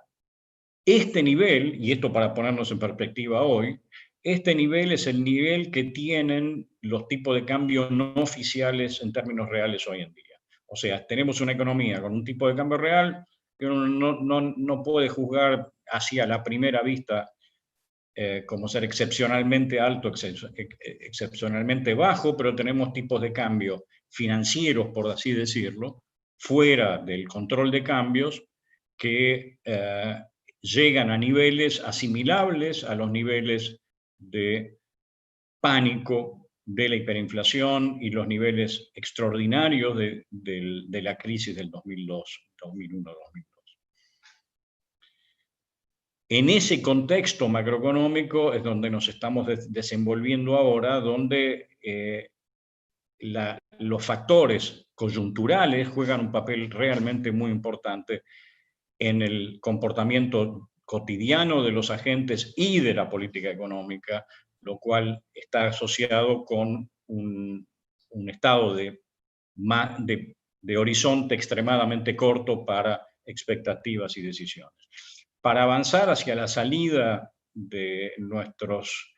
este nivel, y esto para ponernos en perspectiva hoy, este nivel es el nivel que tienen los tipos de cambio no oficiales en términos reales hoy en día. O sea, tenemos una economía con un tipo de cambio real que uno no puede juzgar así a la primera vista como ser excepcionalmente alto, excepcionalmente bajo, pero tenemos tipos de cambio financieros, por así decirlo, fuera del control de cambios que llegan a niveles asimilables a los niveles de pánico de la hiperinflación y los niveles extraordinarios de la crisis del 2001-2002. En ese contexto macroeconómico es donde nos estamos desenvolviendo ahora, donde los factores coyunturales juegan un papel realmente muy importante en el comportamiento cotidiano de los agentes y de la política económica, lo cual está asociado con un estado de horizonte extremadamente corto para expectativas y decisiones. Para avanzar hacia la salida de nuestros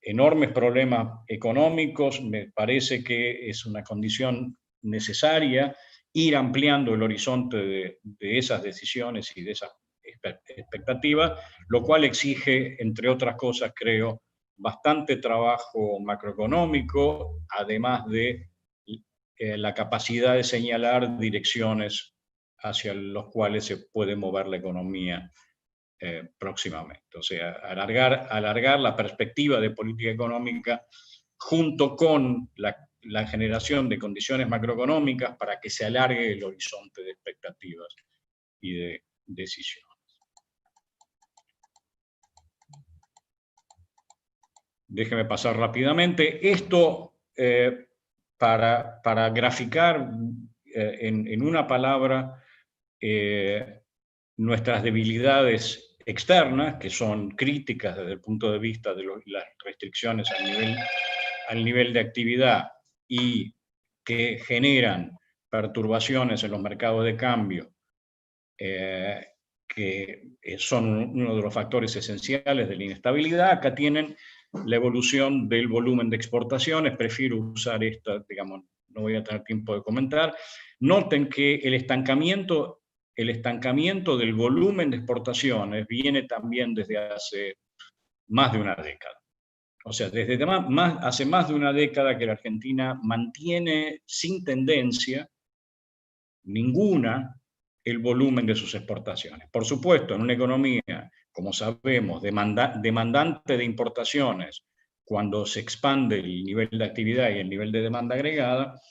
enormes problemas económicos, me parece que es una condición necesaria ir ampliando el horizonte de esas decisiones y de esas expectativas, lo cual exige, entre otras cosas, creo, bastante trabajo macroeconómico, además de la capacidad de señalar direcciones hacia los cuales se puede mover la economía próximamente. O sea, alargar la perspectiva de política económica junto con la generación de condiciones macroeconómicas para que se alargue el horizonte de expectativas y de decisiones. Déjeme pasar rápidamente. Esto, para graficar en una palabra nuestras debilidades externas, que son críticas desde el punto de vista de las restricciones al nivel de actividad y que generan perturbaciones en los mercados de cambio, que son uno de los factores esenciales de la inestabilidad. Acá tienen la evolución del volumen de exportaciones. Prefiero usar esta, digamos, no voy a tener tiempo de comentar. Noten que el estancamiento del volumen de exportaciones viene también desde hace más de una década. O sea, hace más de una década que la Argentina mantiene sin tendencia ninguna el volumen de sus exportaciones. Por supuesto, en una economía, como sabemos, demandante de importaciones, cuando se expande el nivel de actividad y el nivel de demanda agregada,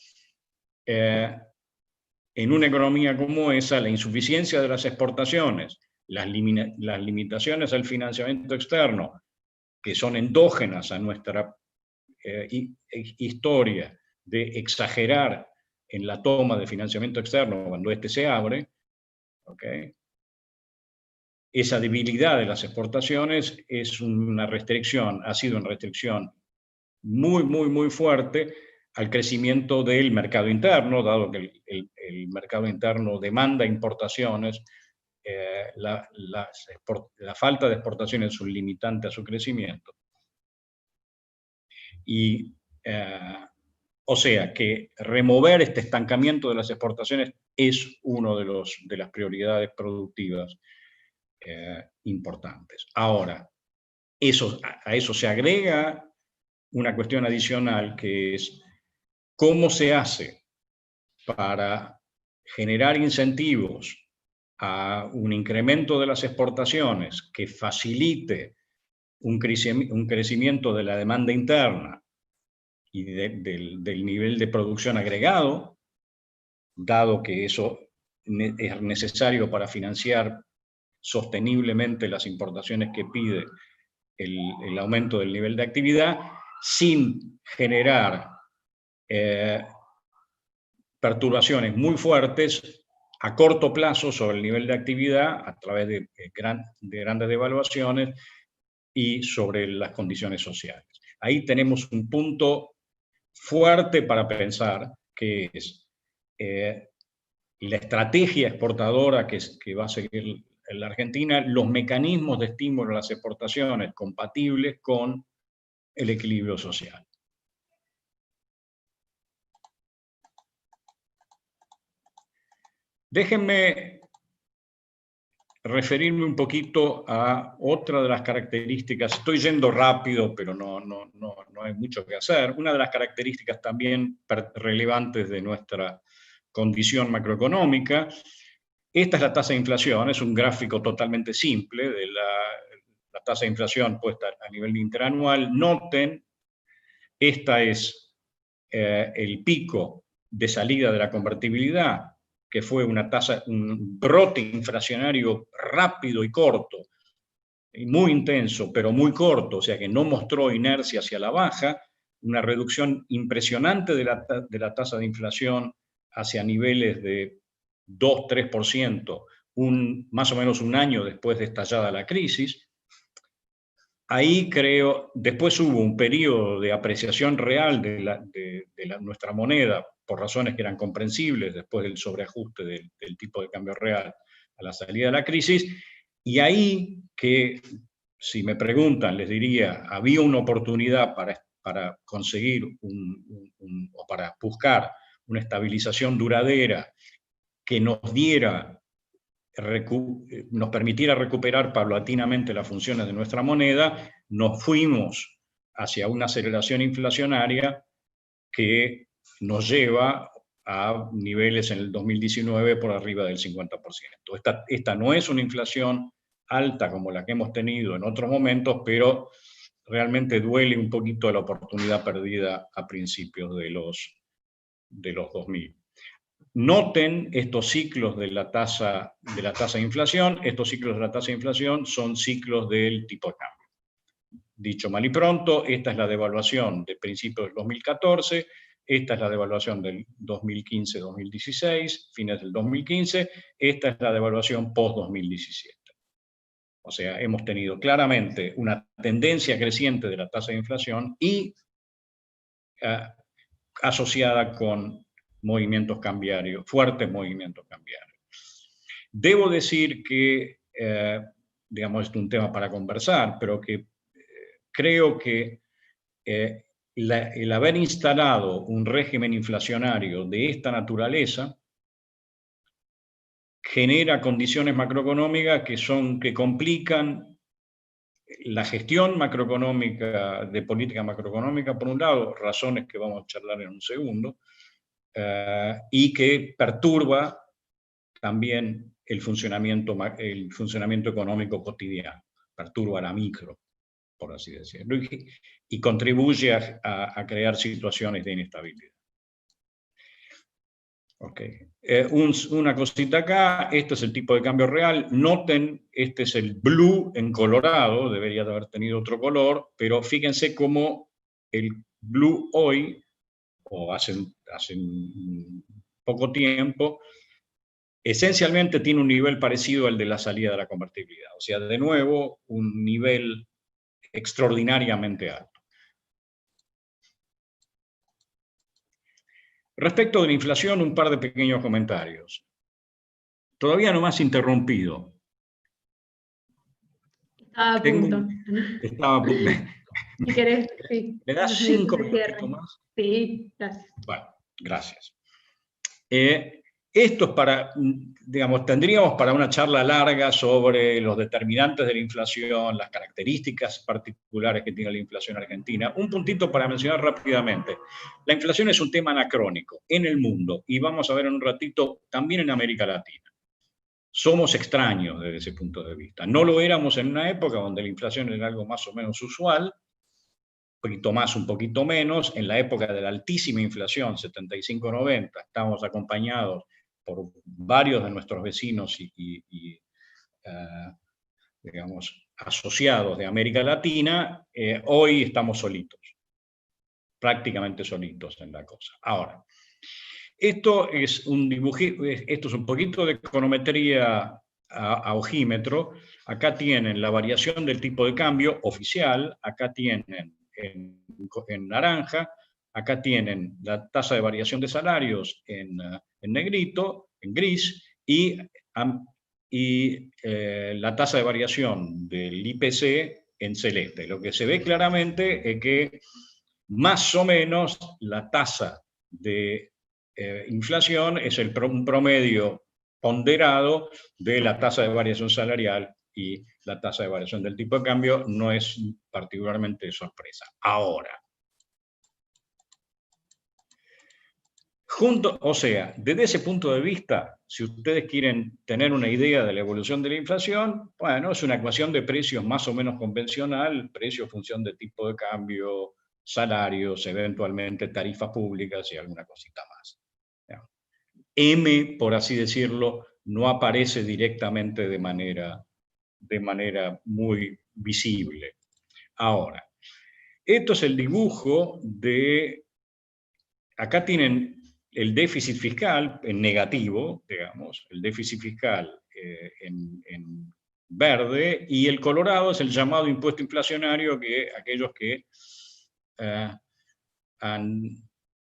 en una economía como esa, la insuficiencia de las exportaciones, las limitaciones al financiamiento externo, que son endógenas a nuestra historia de exagerar en la toma de financiamiento externo cuando éste se abre, ¿okay? Esa debilidad de las exportaciones es una restricción, ha sido una restricción muy fuerte al crecimiento del mercado interno, dado que el mercado interno demanda importaciones, la falta de exportaciones es un limitante a su crecimiento. Y, o sea, que remover este estancamiento de las exportaciones es una de las prioridades productivas importantes. Ahora, a eso se agrega una cuestión adicional, que es cómo se hace para generar incentivos a un incremento de las exportaciones que facilite un crecimiento de la demanda interna y del nivel de producción agregado, dado que eso es necesario para financiar sosteniblemente las importaciones que pide el aumento del nivel de actividad, sin generar perturbaciones muy fuertes a corto plazo sobre el nivel de actividad a través de grandes devaluaciones y sobre las condiciones sociales. Ahí tenemos un punto fuerte para pensar, que es la estrategia exportadora que va a seguir la Argentina, los mecanismos de estímulo a las exportaciones compatibles con el equilibrio social. Déjenme referirme un poquito a otra de las características. Estoy yendo rápido, pero no hay mucho que hacer. Una de las características también relevantes de nuestra condición macroeconómica, esta es la tasa de inflación, es un gráfico totalmente simple de la tasa de inflación puesta a nivel interanual. Noten, esta es el pico de salida de la convertibilidad, que fue un brote inflacionario rápido y corto, y muy intenso, pero muy corto, o sea que no mostró inercia hacia la baja, una reducción impresionante de la tasa de inflación hacia niveles de 2-3%, más o menos un año después de estallada la crisis. Ahí creo, después hubo un periodo de apreciación real de nuestra moneda, por razones que eran comprensibles después del sobreajuste del tipo de cambio real a la salida de la crisis, y ahí que si me preguntan, les diría, había una oportunidad para conseguir o para buscar una estabilización duradera que nos permitiera recuperar paulatinamente las funciones de nuestra moneda, nos fuimos hacia una aceleración inflacionaria que nos lleva a niveles en el 2019 por arriba del 50%. Esta no es una inflación alta como la que hemos tenido en otros momentos, pero realmente duele un poquito la oportunidad perdida a principios de los 2000. Noten estos ciclos de la tasa de inflación. Estos ciclos de la tasa de inflación son ciclos del tipo de cambio. Dicho mal y pronto, esta es la devaluación de principios del 2014, esta es la devaluación del 2015-2016, fines del 2015, esta es la devaluación post-2017. O sea, hemos tenido claramente una tendencia creciente de la tasa de inflación y asociada con movimientos cambiarios, fuertes movimientos cambiarios. Debo decir que, digamos, es un tema para conversar, pero que creo que el haber instalado un régimen inflacionario de esta naturaleza genera condiciones macroeconómicas que complican la gestión macroeconómica, de política macroeconómica, por un lado, razones que vamos a charlar en un segundo, y que perturba también el funcionamiento económico cotidiano, perturba la micro, por así decirlo, y contribuye a crear situaciones de inestabilidad. Okay. Una cosita acá, este es el tipo de cambio real. Noten, este es el blue en colorado, debería de haber tenido otro color, pero fíjense cómo el blue hoy, o hace poco tiempo, esencialmente tiene un nivel parecido al de la salida de la convertibilidad. O sea, de nuevo, un nivel extraordinariamente alto. Respecto de la inflación, un par de pequeños comentarios. Todavía no más interrumpido.
Estaba a punto.
Estaba a punto.
Si querés, sí.
¿Le das 5 minutitos más?
Sí, gracias.
Bueno, gracias. Esto es para, digamos, tendríamos para una charla larga sobre los determinantes de la inflación, las características particulares que tiene la inflación argentina. Un puntito para mencionar rápidamente. La inflación es un tema anacrónico en el mundo y vamos a ver en un ratito también en América Latina. Somos extraños desde ese punto de vista. No lo éramos en una época donde la inflación era algo más o menos usual, un poquito más, un poquito menos. En la época de la altísima inflación, 75-90, estábamos acompañados por varios de nuestros vecinos digamos, asociados de América Latina. Hoy estamos solitos, prácticamente solitos en la cosa. Ahora, esto es un dibujito, esto es un poquito de econometría a ojímetro. Acá tienen la variación del tipo de cambio oficial, acá tienen en naranja, acá tienen la tasa de variación de salarios en negrito, en gris, y la tasa de variación del IPC en celeste. Lo que se ve claramente es que más o menos la tasa de inflación es un promedio ponderado de la tasa de variación salarial y la tasa de variación del tipo de cambio. No es particularmente sorpresa. Ahora, o sea, desde ese punto de vista, si ustedes quieren tener una idea de la evolución de la inflación, bueno, es una ecuación de precios más o menos convencional, precio en función de tipo de cambio, salarios, eventualmente tarifas públicas y alguna cosita más. M, por así decirlo, no aparece directamente de manera muy visible. Ahora, esto es el dibujo de... Acá tienen el déficit fiscal en negativo, digamos, el déficit fiscal en verde, y el colorado es el llamado impuesto inflacionario, que aquellos que han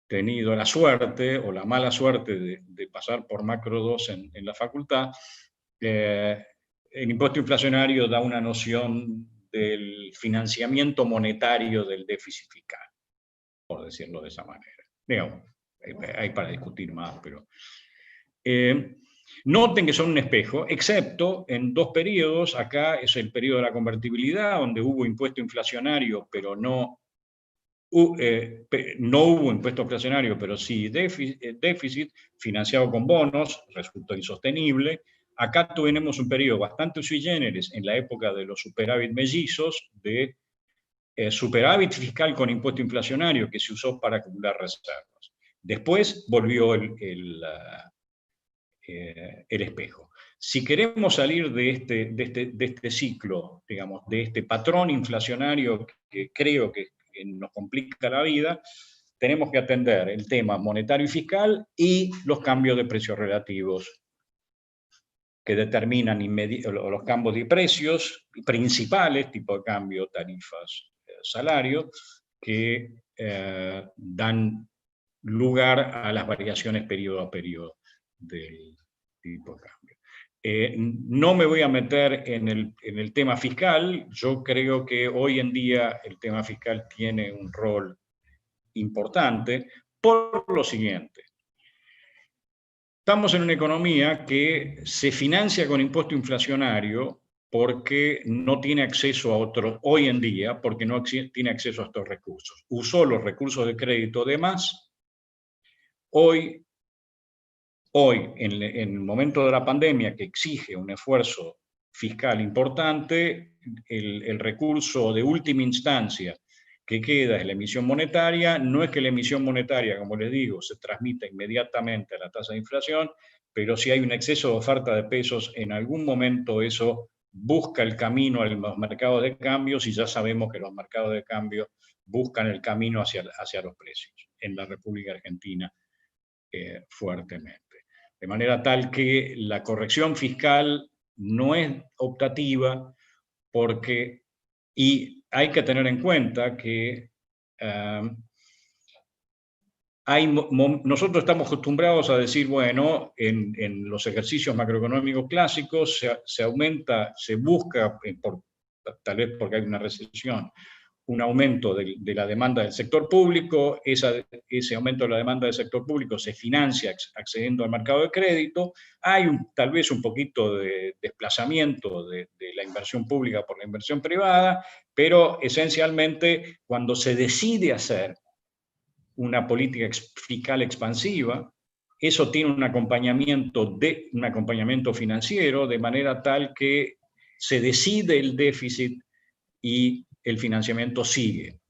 tenido la suerte o la mala suerte de pasar por Macro 2 en la facultad, el impuesto inflacionario da una noción del financiamiento monetario del déficit fiscal, por decirlo de esa manera. Digamos, hay para discutir más, pero... noten que son un espejo, excepto en dos periodos. Acá es el periodo de la convertibilidad, donde hubo impuesto inflacionario, pero no hubo impuesto inflacionario, pero sí déficit financiado con bonos, resultó insostenible. Acá tenemos un periodo bastante sui generis en la época de los superávit mellizos, de superávit fiscal con impuesto inflacionario que se usó para acumular reservas. Después volvió el espejo. Si queremos salir de este ciclo, digamos, de este patrón inflacionario que creo que nos complica la vida, tenemos que atender el tema monetario y fiscal y los cambios de precios relativos que determinan los cambios de precios principales, tipo de cambio, tarifas, salario, que dan lugar a las variaciones periodo a periodo del tipo de cambio. No me voy a meter en el tema fiscal. Yo creo que hoy en día el tema fiscal tiene un rol importante por lo siguiente. Estamos en una economía que se financia con impuesto inflacionario porque no tiene acceso a otros, hoy en día, porque no tiene acceso a estos recursos. Usó los recursos de crédito de más. Hoy en el momento de la pandemia, que exige un esfuerzo fiscal importante, el recurso de última instancia que queda es la emisión monetaria. No es que la emisión monetaria, como les digo, se transmita inmediatamente a la tasa de inflación, pero si hay un exceso de oferta de pesos, en algún momento eso busca el camino a los mercados de cambios, y ya sabemos que los mercados de cambio buscan el camino hacia los precios. En la República Argentina, fuertemente. De manera tal que la corrección fiscal no es optativa, y hay que tener en cuenta que nosotros estamos acostumbrados a decir, bueno, en los ejercicios macroeconómicos clásicos se aumenta, se busca, tal vez porque hay una recesión, un aumento de la demanda del sector público. Ese aumento de la demanda del sector público se financia accediendo al mercado de crédito. Hay tal vez un poquito de desplazamiento de la inversión pública por la inversión privada, pero esencialmente cuando se decide hacer una política fiscal expansiva, eso tiene un acompañamiento financiero, de manera tal que se decide el déficit y el financiamiento sigue.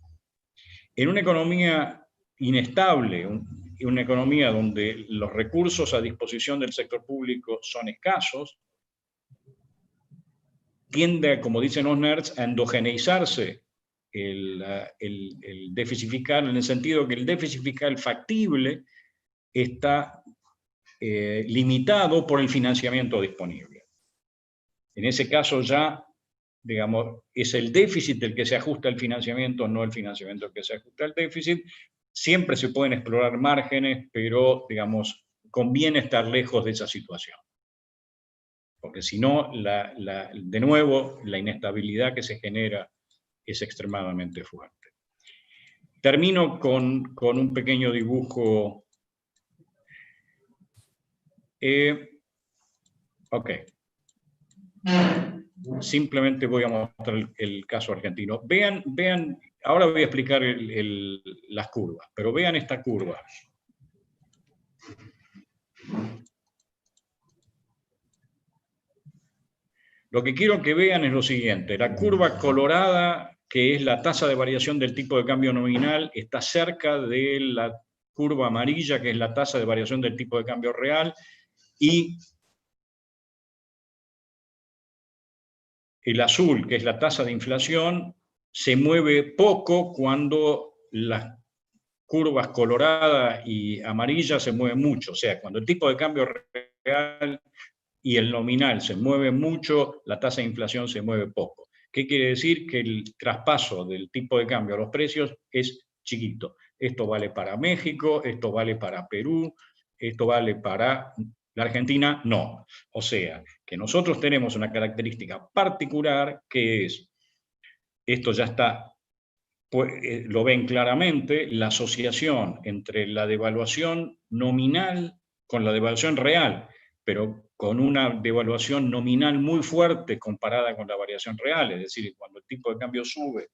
En una economía inestable, una economía donde los recursos a disposición del sector público son escasos, tiende, como dicen los nerds, a endogeneizarse el déficit fiscal, en el sentido que el déficit fiscal factible está limitado por el financiamiento disponible. En ese caso ya, digamos, es el déficit el que se ajusta al financiamiento, no el financiamiento el que se ajusta al déficit. Siempre se pueden explorar márgenes, pero, digamos, conviene estar lejos de esa situación. Porque si no, de nuevo, la inestabilidad que se genera es extremadamente fuerte. Termino con un pequeño dibujo. Ok. Simplemente voy a mostrar el caso argentino. Vean, ahora voy a explicar las curvas, pero vean esta curva. Lo que quiero que vean es lo siguiente: la curva colorada, que es la tasa de variación del tipo de cambio nominal, está cerca de la curva amarilla, que es la tasa de variación del tipo de cambio real, y el azul, que es la tasa de inflación, se mueve poco cuando las curvas colorada y amarilla se mueven mucho. O sea, cuando el tipo de cambio real y el nominal se mueve mucho, la tasa de inflación se mueve poco. ¿Qué quiere decir? Que el traspaso del tipo de cambio a los precios es chiquito. Esto vale para México, esto vale para Perú, esto vale para la Argentina, no. O sea, que nosotros tenemos una característica particular, que es esto ya está, pues, lo ven claramente, la asociación entre la devaluación nominal con la devaluación real, pero con una devaluación nominal muy fuerte comparada con la variación real, es decir, cuando el tipo de cambio sube,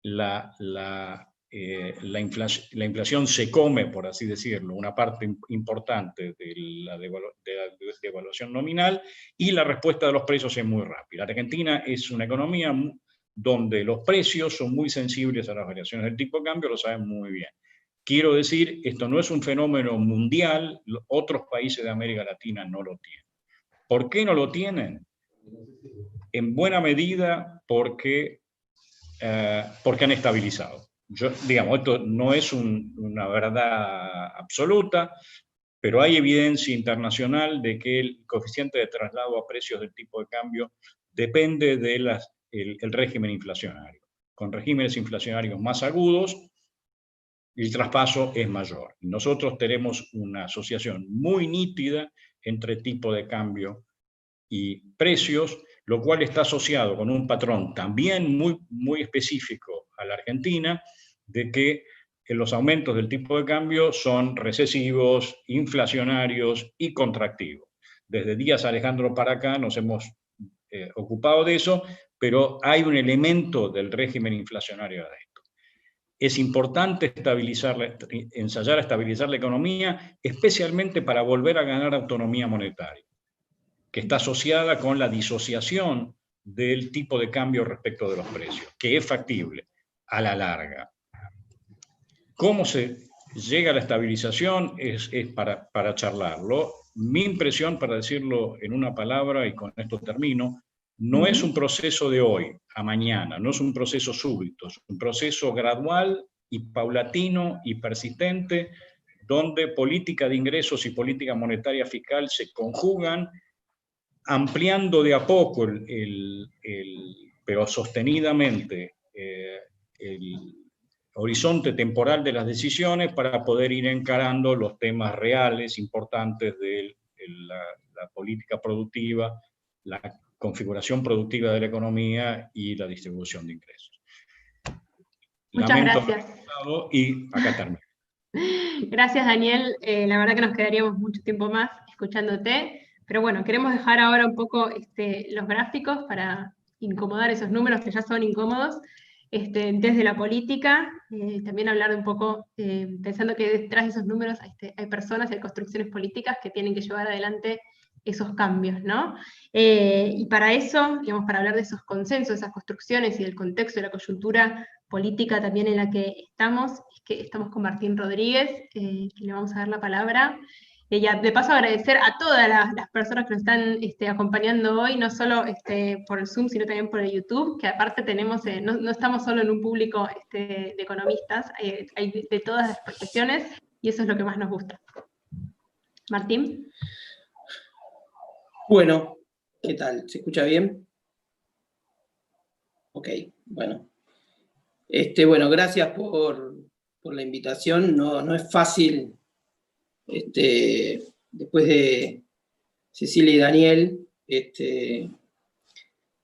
la inflación se come, por así decirlo, una parte importante de la devaluación nominal, y la respuesta de los precios es muy rápida. Argentina es una economía donde los precios son muy sensibles a las variaciones del tipo de cambio, lo saben muy bien. Quiero decir, esto no es un fenómeno mundial, otros países de América Latina no lo tienen. ¿Por qué no lo tienen? En buena medida porque han estabilizado. Digamos, esto no es una verdad absoluta, pero hay evidencia internacional de que el coeficiente de traslado a precios del tipo de cambio depende del régimen inflacionario. Con regímenes inflacionarios más agudos, el traspaso es mayor. Nosotros tenemos una asociación muy nítida entre tipo de cambio y precios, lo cual está asociado con un patrón también muy específico a la Argentina, de que los aumentos del tipo de cambio son recesivos, inflacionarios y contractivos. Desde Díaz Alejandro para acá nos hemos ocupado de eso, pero hay un elemento del régimen inflacionario de esto. Es importante ensayar a estabilizar la economía, especialmente para volver a ganar autonomía monetaria, que está asociada con la disociación del tipo de cambio respecto de los precios, que es factible a la larga. ¿Cómo se llega a la estabilización? Es para charlarlo. Mi impresión, para decirlo en una palabra, y con esto termino, no es un proceso de hoy a mañana, no es un proceso súbito, es un proceso gradual y paulatino y persistente, donde política de ingresos y política monetaria fiscal se conjugan, ampliando de a poco, pero sostenidamente, el horizonte temporal de las decisiones para poder ir encarando los temas reales, importantes de la política productiva, la configuración productiva de la economía y la distribución de ingresos.
Muchas gracias.
Y acá termino.
Gracias, Daniel. La verdad que nos quedaríamos mucho tiempo más escuchándote, pero bueno, queremos dejar ahora un poco los gráficos para incomodar esos números que ya son incómodos, desde la política, también hablar de un poco, pensando que detrás de esos números hay personas, hay construcciones políticas que tienen que llevar adelante esos cambios, ¿no? Y para eso, digamos, para hablar de esos consensos, esas construcciones y del contexto de la coyuntura política también en la que estamos, es que estamos con Martín Rodríguez, que le vamos a dar la palabra. Y de paso agradecer a todas las personas que nos están acompañando hoy, no solo por el Zoom, sino también por el YouTube, que aparte tenemos, no estamos solo en un público de economistas, hay de todas las profesiones, y eso es lo que más nos gusta. Martín.
Bueno, ¿qué tal? ¿Se escucha bien? Ok, bueno. Bueno, gracias por la invitación. No es fácil, después de Cecilia y Daniel,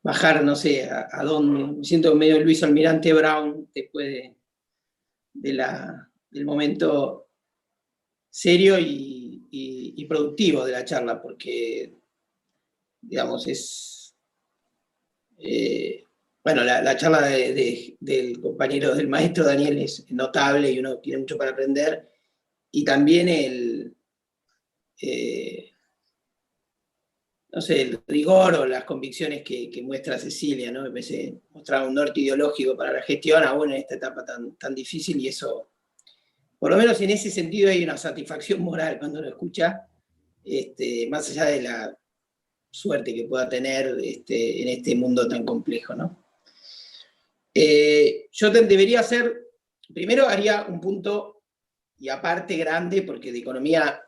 bajar, no sé, a dónde. Me siento medio Luis Almirante Brown después del momento serio y productivo de la charla, porque, digamos, bueno, la charla del compañero, del maestro Daniel es notable y uno tiene mucho para aprender, y también no sé, el rigor o las convicciones que muestra Cecilia, ¿no? Me parece mostrar un norte ideológico para la gestión, aún en esta etapa tan difícil, y eso, por lo menos en ese sentido, hay una satisfacción moral cuando lo escucha, más allá de la suerte que pueda tener en este mundo tan complejo, ¿no? Yo debería hacer, primero haría un punto y aparte grande, porque de economía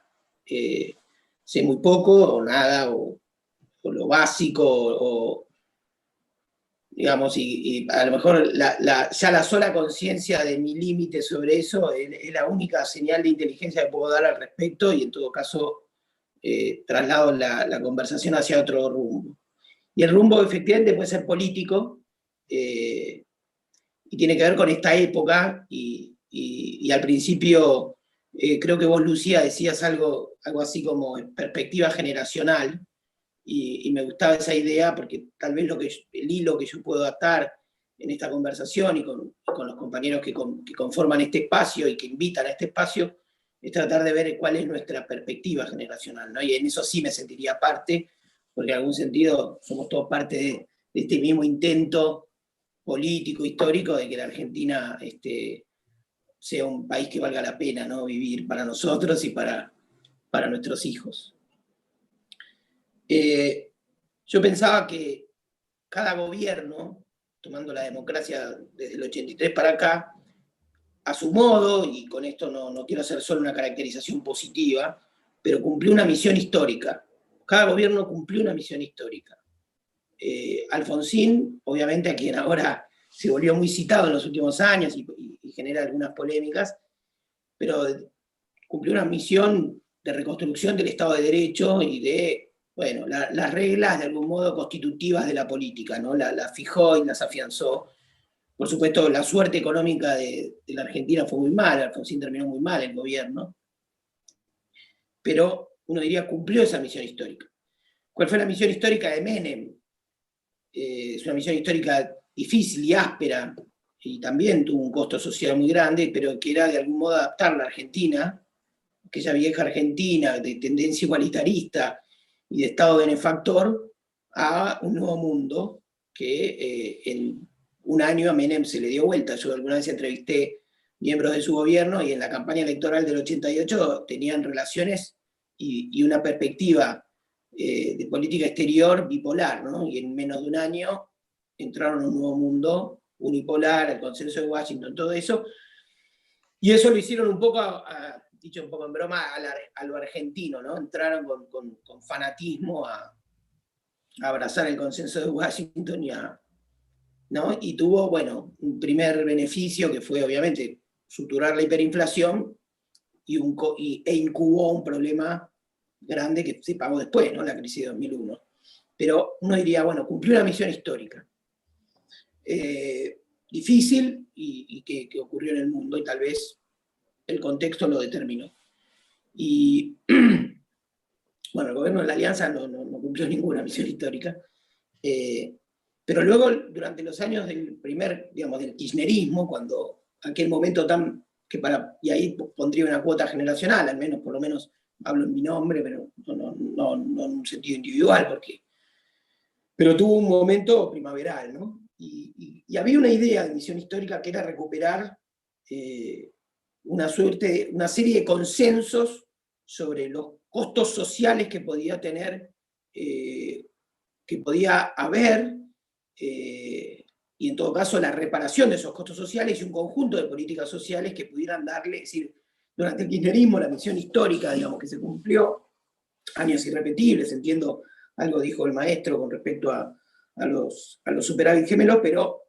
sé muy poco o nada, o lo básico, digamos, y a lo mejor ya la sola conciencia de mi límite sobre eso es la única señal de inteligencia que puedo dar al respecto, y en todo caso traslado la conversación hacia otro rumbo. Y el rumbo efectivamente puede ser político, y tiene que ver con esta época, y al principio creo que vos, Lucía, decías algo así como perspectiva generacional, y me gustaba esa idea porque tal vez el hilo que yo puedo atar en esta conversación y con los compañeros que conforman este espacio y que invitan a este espacio, es tratar de ver cuál es nuestra perspectiva generacional, ¿no? Y en eso sí me sentiría parte, porque en algún sentido somos todos parte de este mismo intento político, histórico, de que la Argentina sea un país que valga la pena, ¿no?, vivir para nosotros y para nuestros hijos. Yo pensaba que cada gobierno, tomando la democracia desde el 83 para acá, a su modo, y con esto no quiero hacer solo una caracterización positiva, pero cumplió una misión histórica. Cada gobierno cumplió una misión histórica. Alfonsín, obviamente, a quien ahora se volvió muy citado en los últimos años y genera algunas polémicas, pero cumplió una misión de reconstrucción del Estado de Derecho y de, bueno, las reglas de algún modo constitutivas de la política, ¿no? Las fijó y las afianzó. Por supuesto, la suerte económica de la Argentina fue muy mala, Alfonsín terminó muy mal el gobierno, pero uno diría cumplió esa misión histórica. ¿Cuál fue la misión histórica de Menem? Es una misión histórica difícil y áspera, y también tuvo un costo social muy grande, pero que era de algún modo adaptar la Argentina, aquella vieja Argentina de tendencia igualitarista y de Estado benefactor, a un nuevo mundo que en un año a Menem se le dio vuelta. Yo alguna vez entrevisté miembros de su gobierno y en la campaña electoral del 88 tenían relaciones y una perspectiva de política exterior bipolar, ¿no? Y en menos de un año entraron a un nuevo mundo unipolar, el consenso de Washington, todo eso, y eso lo hicieron un poco, dicho un poco en broma, a lo argentino, ¿no? Entraron con fanatismo a abrazar el consenso de Washington ¿no? Y tuvo, bueno, un primer beneficio que fue obviamente suturar la hiperinflación e incubó un problema grande que se pagó después, ¿no? La crisis de 2001. Pero uno diría, bueno, cumplió una misión histórica. Difícil y que ocurrió en el mundo, y tal vez el contexto lo determinó. Y bueno, el gobierno de la Alianza no cumplió ninguna misión histórica, pero luego, durante los años del del kirchnerismo, cuando aquel momento y ahí pondría una cuota generacional, al menos, por lo menos hablo en mi nombre, pero no en un sentido individual, pero tuvo un momento primaveral, ¿no? Y había una idea de misión histórica que era recuperar una serie de consensos sobre los costos sociales que podía tener, que podía haber, y en todo caso la reparación de esos costos sociales y un conjunto de políticas sociales que pudieran darle, es decir, durante el kirchnerismo la misión histórica, digamos, que se cumplió, años irrepetibles, entiendo, algo dijo el maestro con respecto a los superávit gemelos, pero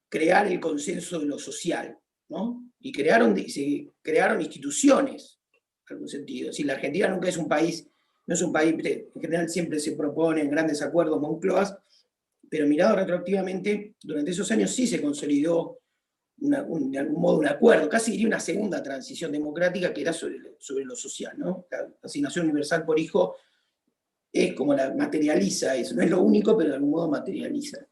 crear el consenso de lo social, ¿no? Y se crearon instituciones, en algún sentido. Es decir, la Argentina nunca es un país, no es un país, en general siempre se proponen grandes acuerdos, Moncloas, pero mirado retroactivamente, durante esos años sí se consolidó de algún modo un acuerdo, casi diría una segunda transición democrática que era sobre lo social, ¿no? La asignación universal por hijo es como la materializa eso, no es lo único, pero de algún modo materializa.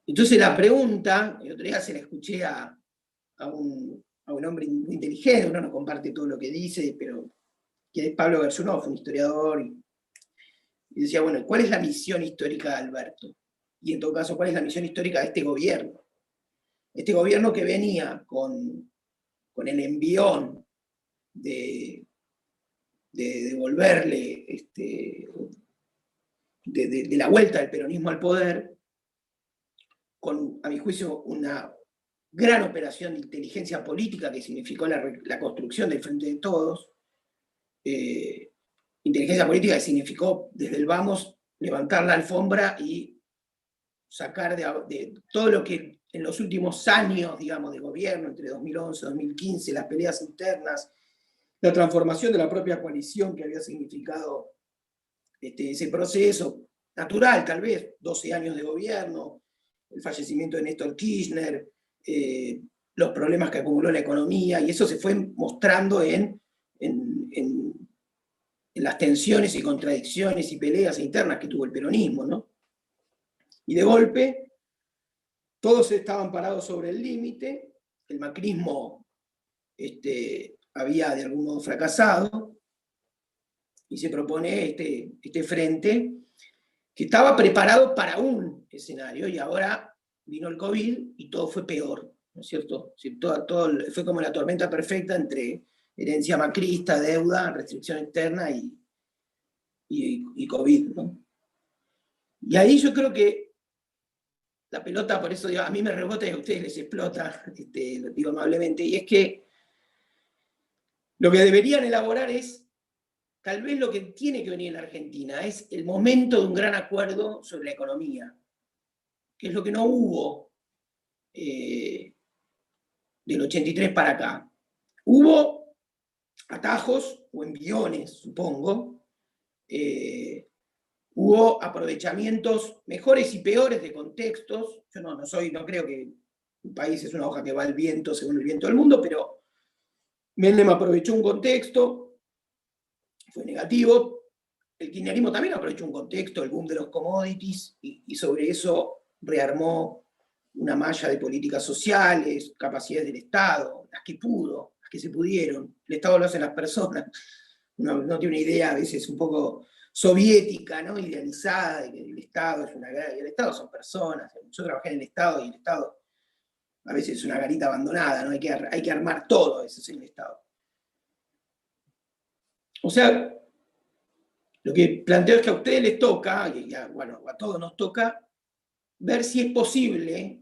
Entonces la pregunta, el otro día se la escuché a un hombre muy inteligente, uno no comparte todo lo que dice, pero que es Pablo Gersunov, un historiador, y decía, bueno, ¿cuál es la misión histórica de Alberto? Y en todo caso, ¿cuál es la misión histórica de este gobierno? Este gobierno que venía con el envión de devolverle, de la vuelta del peronismo al poder, con, a mi juicio, una gran operación de inteligencia política que significó la construcción del Frente de Todos, inteligencia política que significó desde el vamos levantar la alfombra y sacar de todo lo que en los últimos años, digamos, de gobierno, entre 2011 y 2015, las peleas internas, la transformación de la propia coalición que había significado ese proceso, natural tal vez, 12 años de gobierno, el fallecimiento de Néstor Kirchner, los problemas que acumuló la economía, y eso se fue mostrando en las tensiones y contradicciones y peleas internas que tuvo el peronismo, ¿no? Y de golpe, todos estaban parados sobre el límite, el macrismo había de algún modo fracasado, y se propone este frente que estaba preparado para un escenario, y ahora vino el COVID y todo fue peor, ¿no es cierto? Todo fue como la tormenta perfecta entre herencia macrista, deuda, restricción externa y COVID, ¿no? Y ahí yo creo que la pelota, por eso digo, a mí me rebota y a ustedes les explota, lo digo amablemente, y es que lo que deberían elaborar es, tal vez lo que tiene que venir en la Argentina, es el momento de un gran acuerdo sobre la economía, que es lo que no hubo del 83 para acá. Hubo atajos o enviones, supongo, hubo aprovechamientos mejores y peores de contextos. Yo no creo que un país es una hoja que va al viento según el viento del mundo, pero Menem aprovechó un contexto, fue negativo. El kirchnerismo también aprovechó un contexto, el boom de los commodities, y sobre eso rearmó una malla de políticas sociales, capacidades del Estado, las que pudo, las que se pudieron. El Estado lo hacen las personas. Uno no tiene una idea a veces un poco soviética, ¿no? Idealizada, de que el Estado es una garita, y el Estado son personas. Yo trabajé en el Estado y el Estado a veces es una garita abandonada, ¿no? Hay que armar todo, eso es el Estado. O sea, lo que planteo es que a ustedes les toca, y bueno, a todos nos toca, ver si es posible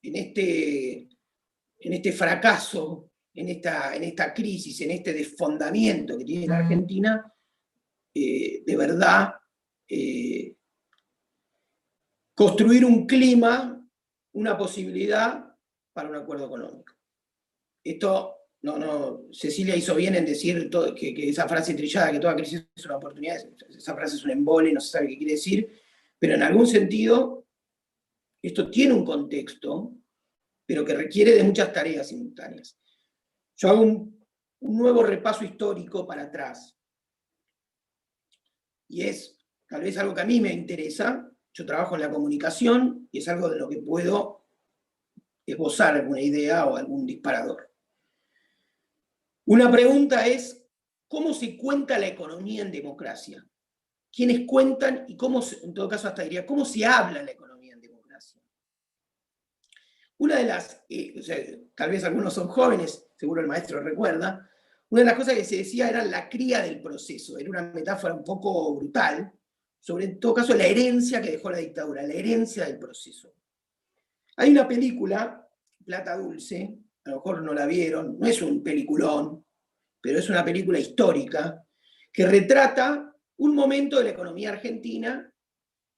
en este fracaso, en esta crisis, en este desfondamiento que tiene la Argentina, de verdad construir un clima, una posibilidad para un acuerdo económico. Esto, Cecilia hizo bien en decir que esa frase trillada, que toda crisis es una oportunidad, esa frase es un embole, no se sabe qué quiere decir, pero en algún sentido esto tiene un contexto, pero que requiere de muchas tareas simultáneas. Yo hago un nuevo repaso histórico para atrás, y es tal vez algo que a mí me interesa. Yo trabajo en la comunicación y es algo de lo que puedo esbozar alguna idea o algún disparador. Una pregunta es, ¿cómo se cuenta la economía en democracia? ¿Quiénes cuentan y cómo, en todo caso hasta diría, cómo se habla en la economía en democracia? Una de las, tal vez algunos son jóvenes, seguro el maestro recuerda, una de las cosas que se decía era la cría del proceso, era una metáfora un poco brutal, sobre en todo caso la herencia que dejó la dictadura, la herencia del proceso. Hay una película, Plata Dulce, a lo mejor no la vieron, no es un peliculón, pero es una película histórica, que retrata un momento de la economía argentina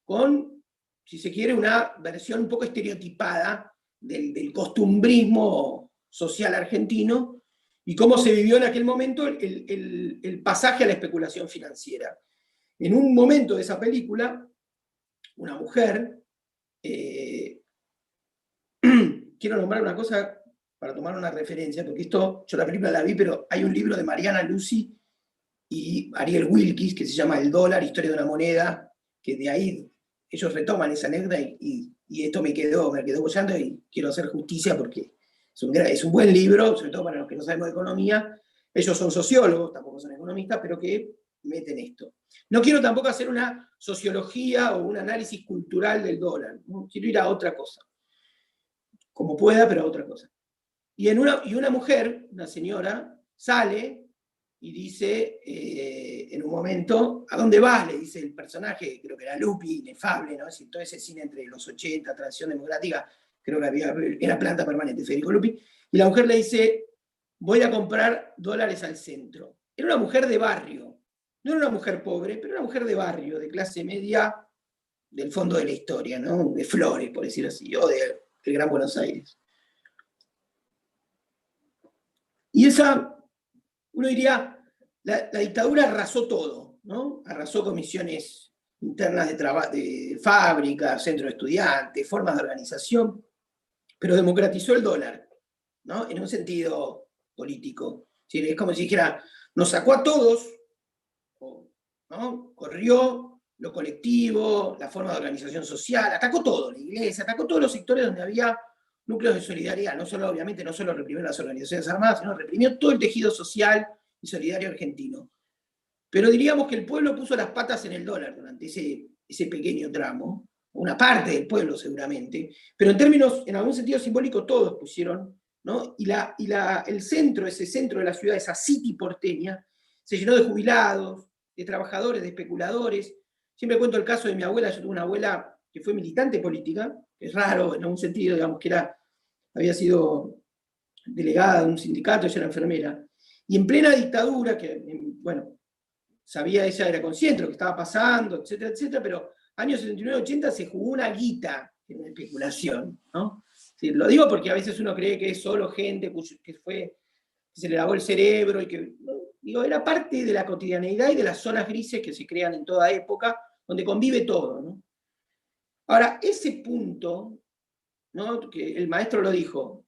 con, si se quiere, una versión un poco estereotipada del costumbrismo social argentino, y cómo se vivió en aquel momento el pasaje a la especulación financiera. En un momento de esa película, una mujer, quiero nombrar una cosa para tomar una referencia, porque yo la película la vi, pero hay un libro de Mariana Lucy y Ariel Wilkis que se llama El dólar, historia de una moneda, que de ahí ellos retoman esa anécdota y esto me quedó bollando, y quiero hacer justicia porque es un buen libro, sobre todo para los que no sabemos de economía. Ellos son sociólogos, tampoco son economistas, pero que meten esto. No quiero tampoco hacer una sociología o un análisis cultural del dólar, ¿no? Quiero ir a otra cosa, como pueda, pero a otra cosa. Y una mujer, una señora, sale y dice en un momento, ¿a dónde vas? Le dice el personaje, creo que era Lupi, inefable, ¿no? Es todo ese cine entre los 80, Transición Democrática, creo que era Planta Permanente, Federico Lupi, y la mujer le dice, voy a comprar dólares al centro. Era una mujer de barrio, no era una mujer pobre, pero era una mujer de barrio, de clase media, del fondo de la historia, ¿no? De Flores, por decirlo así, o del Gran Buenos Aires. Y uno diría, la dictadura arrasó todo, ¿no? Arrasó comisiones internas de fábricas, centros de estudiantes, formas de organización, pero democratizó el dólar, ¿no? En un sentido político. Es como si dijera, nos sacó a todos, ¿no? Corrió lo colectivo, la forma de organización social, atacó todo, la iglesia, atacó todos los sectores donde había núcleos de solidaridad, no solo, obviamente, no solo reprimió las organizaciones armadas, sino reprimió todo el tejido social y solidario argentino. Pero diríamos que el pueblo puso las patas en el dólar durante ese pequeño tramo, una parte del pueblo seguramente, pero en términos, en algún sentido simbólico, todos pusieron, ¿no? Y el centro, ese centro de la ciudad, esa city porteña, se llenó de jubilados, de trabajadores, de especuladores. Siempre cuento el caso de mi abuela. Yo tuve una abuela que fue militante política, que es raro en algún sentido, digamos que había sido delegada de un sindicato, ella era enfermera, y en plena dictadura, que, bueno, sabía, ella era consciente de lo que estaba pasando, etcétera, etcétera, pero años 79-80 se jugó una guita en una especulación, ¿no? Sí, lo digo porque a veces uno cree que es solo gente que se le lavó el cerebro y que, ¿no? Digo, era parte de la cotidianeidad y de las zonas grises que se crean en toda época, donde convive todo, ¿no? Ahora, ese punto, ¿no? Que el maestro lo dijo,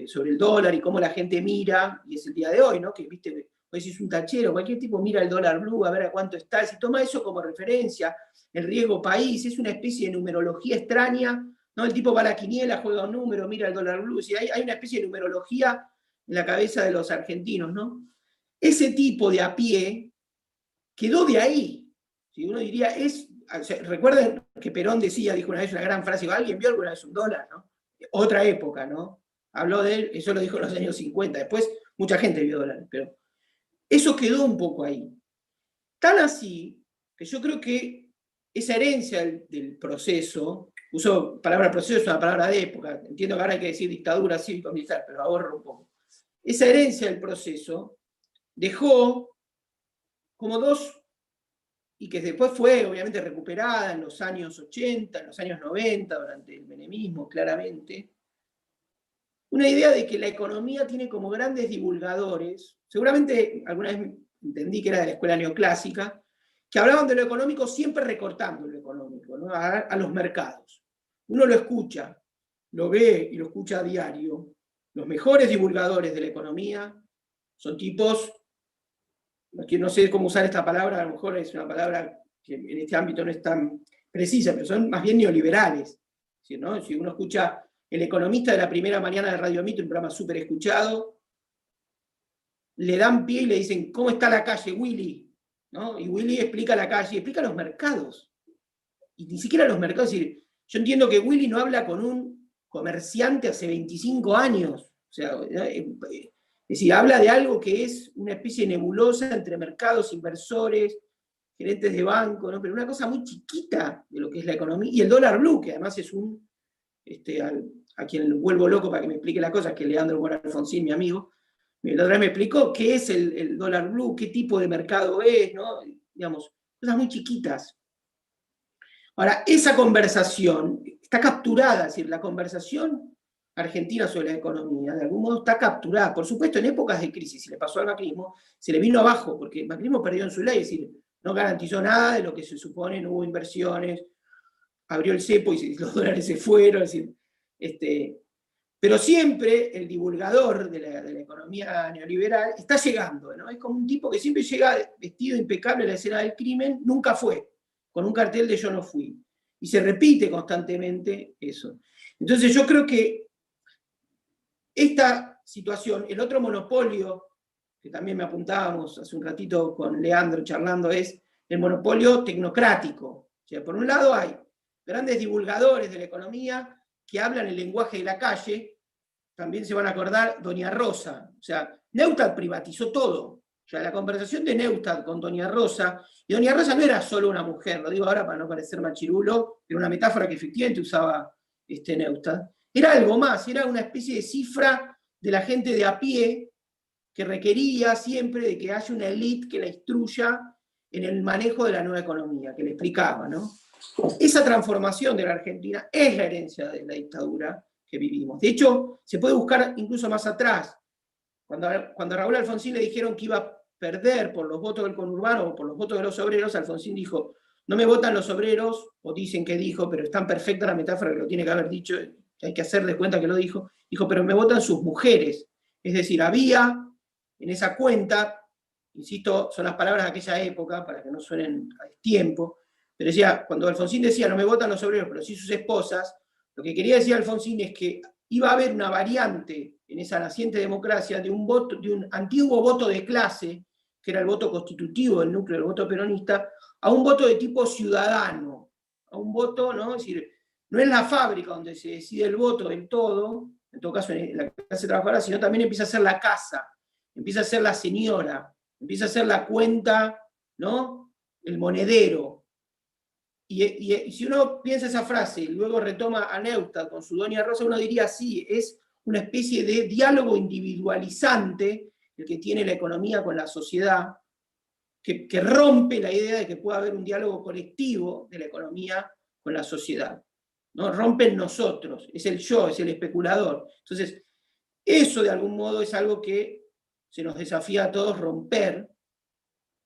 sobre el dólar y cómo la gente mira, y es el día de hoy, ¿no? Que, viste, hoy si es un tachero, cualquier tipo mira el dólar blue a ver a cuánto está, y si toma eso como referencia, el riesgo país, es una especie de numerología extraña, ¿no? El tipo va a la quiniela, juega un número, mira el dólar blue, y hay una especie de numerología en la cabeza de los argentinos, ¿no? Ese tipo de a pie quedó de ahí. Si uno diría, recuerden que Perón dijo una vez una gran frase, ¿alguien vio alguna vez un dólar? ¿No? Otra época, ¿no? Habló de él, eso lo dijo en los años 50, después mucha gente vio dólares, pero eso quedó un poco ahí. Tan así que yo creo que esa herencia del proceso, uso palabra proceso, es una palabra de época, entiendo que ahora hay que decir dictadura cívico-militar, pero ahorro un poco. Esa herencia del proceso dejó como dos, y que después fue obviamente recuperada en los años 80, en los años 90, durante el menemismo, claramente, una idea de que la economía tiene como grandes divulgadores, seguramente alguna vez entendí que era de la escuela neoclásica, que hablaban de lo económico siempre recortando lo económico, ¿no? a los mercados. Uno lo escucha, lo ve y lo escucha a diario. Los mejores divulgadores de la economía son tipos, no sé cómo usar esta palabra, a lo mejor es una palabra que en este ámbito no es tan precisa, pero son más bien neoliberales, ¿no? Si uno escucha El Economista de la primera mañana de Radio Mito, un programa súper escuchado, le dan pie y le dicen, ¿cómo está la calle, Willy? ¿No? Y Willy explica la calle, explica los mercados. Y ni siquiera los mercados. Es decir, yo entiendo que Willy no habla con un comerciante hace 25 años. O sea, es decir, habla de algo que es una especie de nebulosa entre mercados, inversores, gerentes de banco, ¿no? Pero una cosa muy chiquita de lo que es la economía. Y el dólar blue, que además es a quien vuelvo loco para que me explique la cosa, que es Leandro Mora Alfonsín, mi amigo. La otra vez me explicó qué es el dólar blue, qué tipo de mercado es, ¿no? Digamos, cosas muy chiquitas. Ahora, esa conversación está capturada, es decir, la conversación argentina sobre la economía, de algún modo está capturada. Por supuesto, en épocas de crisis, si le pasó al macrismo, se le vino abajo, porque el macrismo perdió en su ley, es decir, no garantizó nada de lo que se supone, no hubo inversiones, abrió el cepo y los dólares se fueron, es decir, pero siempre el divulgador de la economía neoliberal está llegando, ¿no? Es como un tipo que siempre llega vestido impecable a la escena del crimen, nunca fue, con un cartel de yo no fui. Y se repite constantemente eso. Entonces yo creo que esta situación, el otro monopolio, que también me apuntábamos hace un ratito con Leandro charlando, es el monopolio tecnocrático. O sea, por un lado hay grandes divulgadores de la economía que hablan el lenguaje de la calle. También se van a acordar Doña Rosa. O sea, Neustadt privatizó todo. O sea, la conversación de Neustadt con Doña Rosa, y Doña Rosa no era solo una mujer, lo digo ahora para no parecer machirulo, era una metáfora que efectivamente usaba Neustadt. Era algo más, era una especie de cifra de la gente de a pie que requería siempre de que haya una élite que la instruya en el manejo de la nueva economía, que le explicaba, ¿no? Esa transformación de la Argentina es la herencia de la dictadura que vivimos. De hecho, se puede buscar incluso más atrás. Cuando a Raúl Alfonsín le dijeron que iba a perder por los votos del conurbano o por los votos de los obreros, Alfonsín dijo, no me votan los obreros, o dicen que dijo, pero es tan perfecta la metáfora que lo tiene que haber dicho, que hay que hacer de cuenta que lo dijo, dijo, pero me votan sus mujeres. Es decir, había en esa cuenta, insisto, son las palabras de aquella época, para que no suenen a tiempo, pero decía, cuando Alfonsín decía, no me votan los obreros, pero sí sus esposas, lo que quería decir Alfonsín es que iba a haber una variante en esa naciente democracia de un antiguo voto de clase, que era el voto constitutivo del núcleo del voto peronista, a un voto de tipo ciudadano, a un voto, ¿no? Es decir, no es la fábrica donde se decide el voto del todo, en todo caso en la clase trabajadora, sino también empieza a ser la casa, empieza a ser la señora, empieza a ser la cuenta, ¿no? El monedero. Y si uno piensa esa frase y luego retoma a Neustadt con su Doña Rosa, uno diría, sí, es una especie de diálogo individualizante el que tiene la economía con la sociedad, que rompe la idea de que pueda haber un diálogo colectivo de la economía con la sociedad, ¿no? Rompe en nosotros, es el yo, es el especulador. Entonces, eso de algún modo es algo que se nos desafía a todos romper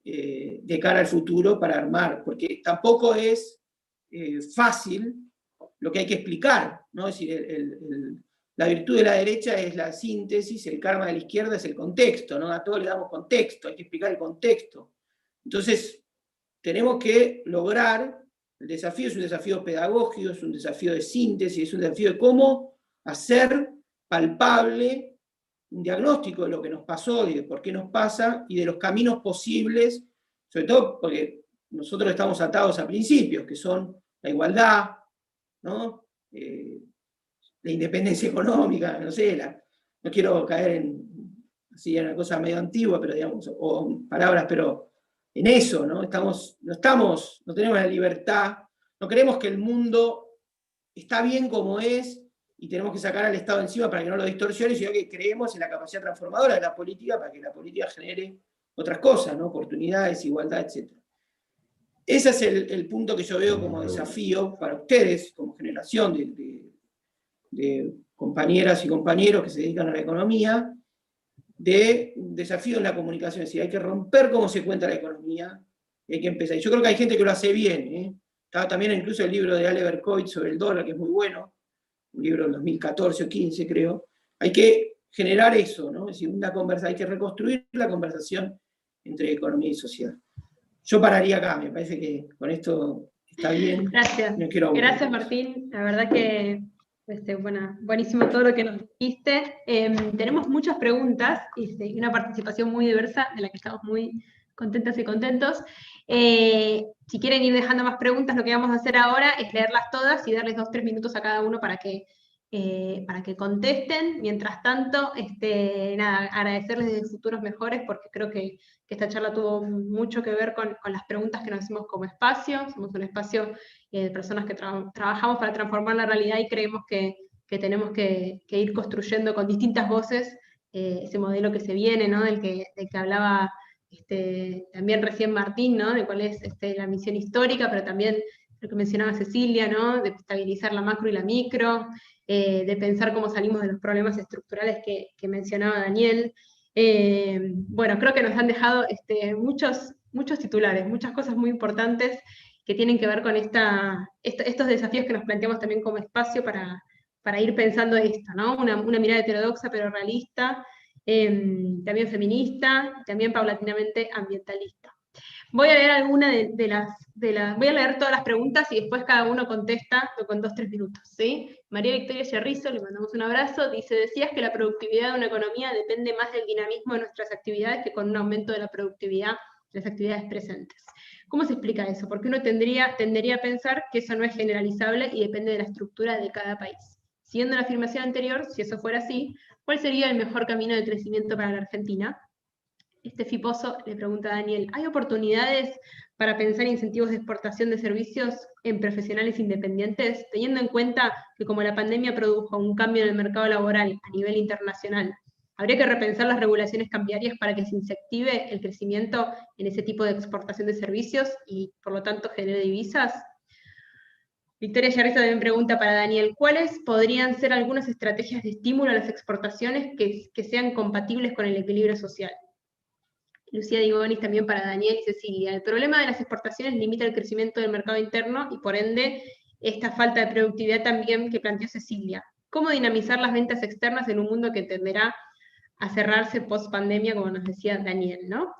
de cara al futuro para armar, porque tampoco es fácil lo que hay que explicar, ¿no? Es decir, la virtud de la derecha es la síntesis, el karma de la izquierda es el contexto, ¿no? A todos le damos contexto, hay que explicar el contexto. Entonces, tenemos que lograr, el desafío es un desafío pedagógico, es un desafío de síntesis, es un desafío de cómo hacer palpable un diagnóstico de lo que nos pasó y de por qué nos pasa y de los caminos posibles, sobre todo porque nosotros estamos atados a principios, que son la igualdad, ¿no? La independencia económica, no sé, no quiero caer en una cosa medio antigua, pero digamos, o palabras, pero en eso, ¿no? No tenemos la libertad, no creemos que el mundo está bien como es y tenemos que sacar al Estado encima para que no lo distorsione, sino que creemos en la capacidad transformadora de la política para que la política genere otras cosas, ¿no? Oportunidades, igualdad, etc. Ese es el punto que yo veo como desafío para ustedes, como generación de compañeras y compañeros que se dedican a la economía, de un desafío en la comunicación. Es decir, hay que romper cómo se cuenta la economía, y hay que empezar. Y yo creo que hay gente que lo hace bien, ¿eh? Estaba también incluso el libro de Ale Berkowitz sobre el dólar, que es muy bueno, un libro del 2014 o 15, creo. Hay que generar eso, ¿no? Es decir, hay que reconstruir la conversación entre economía y sociedad. Yo pararía acá, me parece que con esto está bien.
Gracias.
No quiero
Gracias, Martín. La verdad que buenísimo todo lo que nos dijiste. Tenemos muchas preguntas y una participación muy diversa de la que estamos muy contentas y contentos. Si quieren ir dejando más preguntas, lo que vamos a hacer ahora es leerlas todas y darles 2-3 minutos a cada uno para que contesten. Mientras tanto, nada, agradecerles desde Futuros Mejores, porque creo que esta charla tuvo mucho que ver con las preguntas que nos hacemos como espacio. Somos un espacio de personas que trabajamos para transformar la realidad y creemos que tenemos que ir construyendo con distintas voces ese modelo que se viene, ¿no? del que hablaba también recién Martín, ¿no? De cuál es la misión histórica, pero también lo que mencionaba Cecilia, ¿no? De estabilizar la macro y la micro, de pensar cómo salimos de los problemas estructurales que mencionaba Daniel. Bueno, creo que nos han dejado muchos titulares, muchas cosas muy importantes que tienen que ver con estos desafíos que nos planteamos también como espacio para ir pensando esto, ¿no? Una mirada heterodoxa pero realista, también feminista, también paulatinamente ambientalista. Voy a leer voy a leer todas las preguntas y después cada uno contesta con 2-3 minutos, ¿sí? María Victoria Yerrizo, le mandamos un abrazo, dice: decías que la productividad de una economía depende más del dinamismo de nuestras actividades que con un aumento de la productividad de las actividades presentes. ¿Cómo se explica eso? Porque uno tendería a pensar que eso no es generalizable y depende de la estructura de cada país. Siguiendo la afirmación anterior, si eso fuera así, ¿cuál sería el mejor camino de crecimiento para la Argentina? Fiposo le pregunta a Daniel: ¿hay oportunidades para pensar incentivos de exportación de servicios en profesionales independientes, teniendo en cuenta que como la pandemia produjo un cambio en el mercado laboral a nivel internacional, habría que repensar las regulaciones cambiarias para que se incentive el crecimiento en ese tipo de exportación de servicios y por lo tanto genere divisas? Victoria Yerrizo también pregunta para Daniel: ¿cuáles podrían ser algunas estrategias de estímulo a las exportaciones que sean compatibles con el equilibrio social? Lucía Digonis también para Daniel y Cecilia. El problema de las exportaciones limita el crecimiento del mercado interno y por ende esta falta de productividad también que planteó Cecilia. ¿Cómo dinamizar las ventas externas en un mundo que tenderá a cerrarse post pandemia, como nos decía Daniel, ¿no?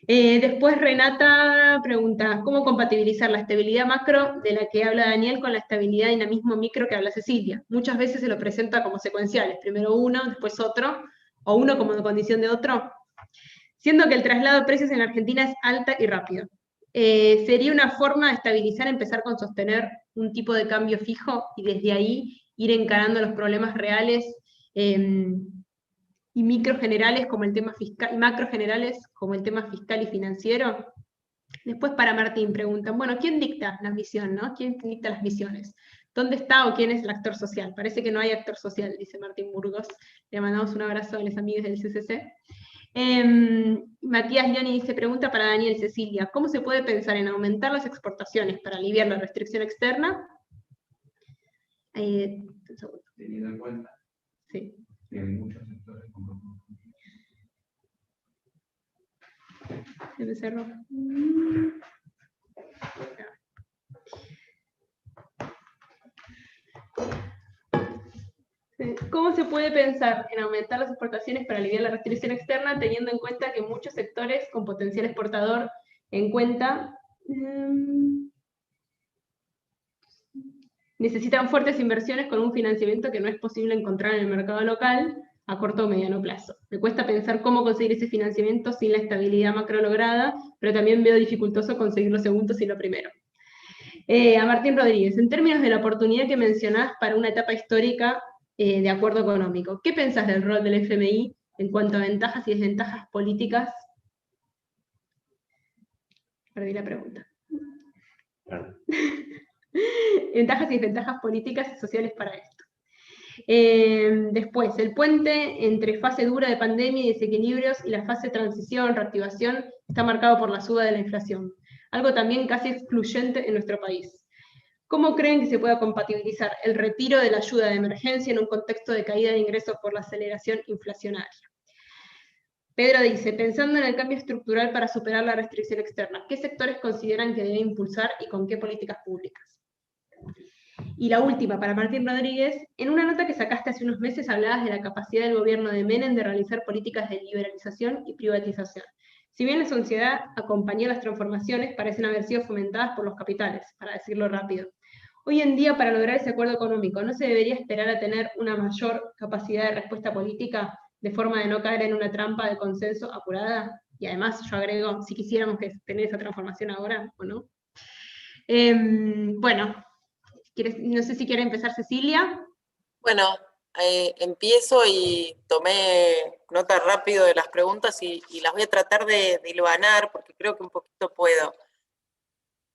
Después Renata pregunta, ¿cómo compatibilizar la estabilidad macro de la que habla Daniel con la estabilidad y dinamismo micro que habla Cecilia? Muchas veces se lo presenta como secuenciales, primero uno, después otro, o uno como condición de otro, siendo que el traslado de precios en Argentina es alta y rápido. ¿Sería una forma de estabilizar empezar con sostener un tipo de cambio fijo y desde ahí ir encarando los problemas reales y micro generales como el tema fiscal, y macro generales como el tema fiscal y financiero? Después para Martín preguntan, bueno, ¿quién dicta la misión, no? ¿Quién dicta las misiones? ¿Dónde está o quién es el actor social? Parece que no hay actor social, dice Martín Burgos. Le mandamos un abrazo a los amigos del CCC. Matías Leoni dice, pregunta para Daniel Cecilia, ¿cómo se puede pensar en aumentar las exportaciones para aliviar la restricción externa?
Teniendo en cuenta
sí.
que hay muchos sectores como...
Se me cerró. ¿Cómo se puede pensar en aumentar las exportaciones para aliviar la restricción externa, teniendo en cuenta que muchos sectores con potencial exportador en cuenta necesitan fuertes inversiones con un financiamiento que no es posible encontrar en el mercado local a corto o mediano plazo? Me cuesta pensar cómo conseguir ese financiamiento sin la estabilidad macro lograda, pero también veo dificultoso conseguir lo segundo sin lo primero. A Martín Rodríguez, en términos de la oportunidad que mencionás para una etapa histórica de acuerdo económico, ¿qué pensás del rol del FMI en cuanto a ventajas y desventajas políticas? Perdí la pregunta.
Claro.
Ventajas y desventajas políticas y sociales para esto. Después, el puente entre fase dura de pandemia y desequilibrios y la fase de transición, reactivación, está marcado por la suba de la inflación, algo también casi excluyente en nuestro país. ¿Cómo creen que se pueda compatibilizar el retiro de la ayuda de emergencia en un contexto de caída de ingresos por la aceleración inflacionaria? Pedro dice, pensando en el cambio estructural para superar la restricción externa, ¿qué sectores consideran que debe impulsar y con qué políticas públicas? Y la última, para Martín Rodríguez, en una nota que sacaste hace unos meses hablabas de la capacidad del gobierno de Menem de realizar políticas de liberalización y privatización. Si bien la sociedad acompañó las transformaciones, parecen haber sido fomentadas por los capitales, para decirlo rápido. Hoy en día, para lograr ese acuerdo económico, ¿no se debería esperar a tener una mayor capacidad de respuesta política, de forma de no caer en una trampa de consenso apurada? Y además, yo agrego, si quisiéramos tener esa transformación ahora, ¿o no? Bueno, no sé si quiere empezar Cecilia.
Bueno, empiezo y tomé nota rápido de las preguntas y las voy a tratar de hilvanar porque creo que un poquito puedo.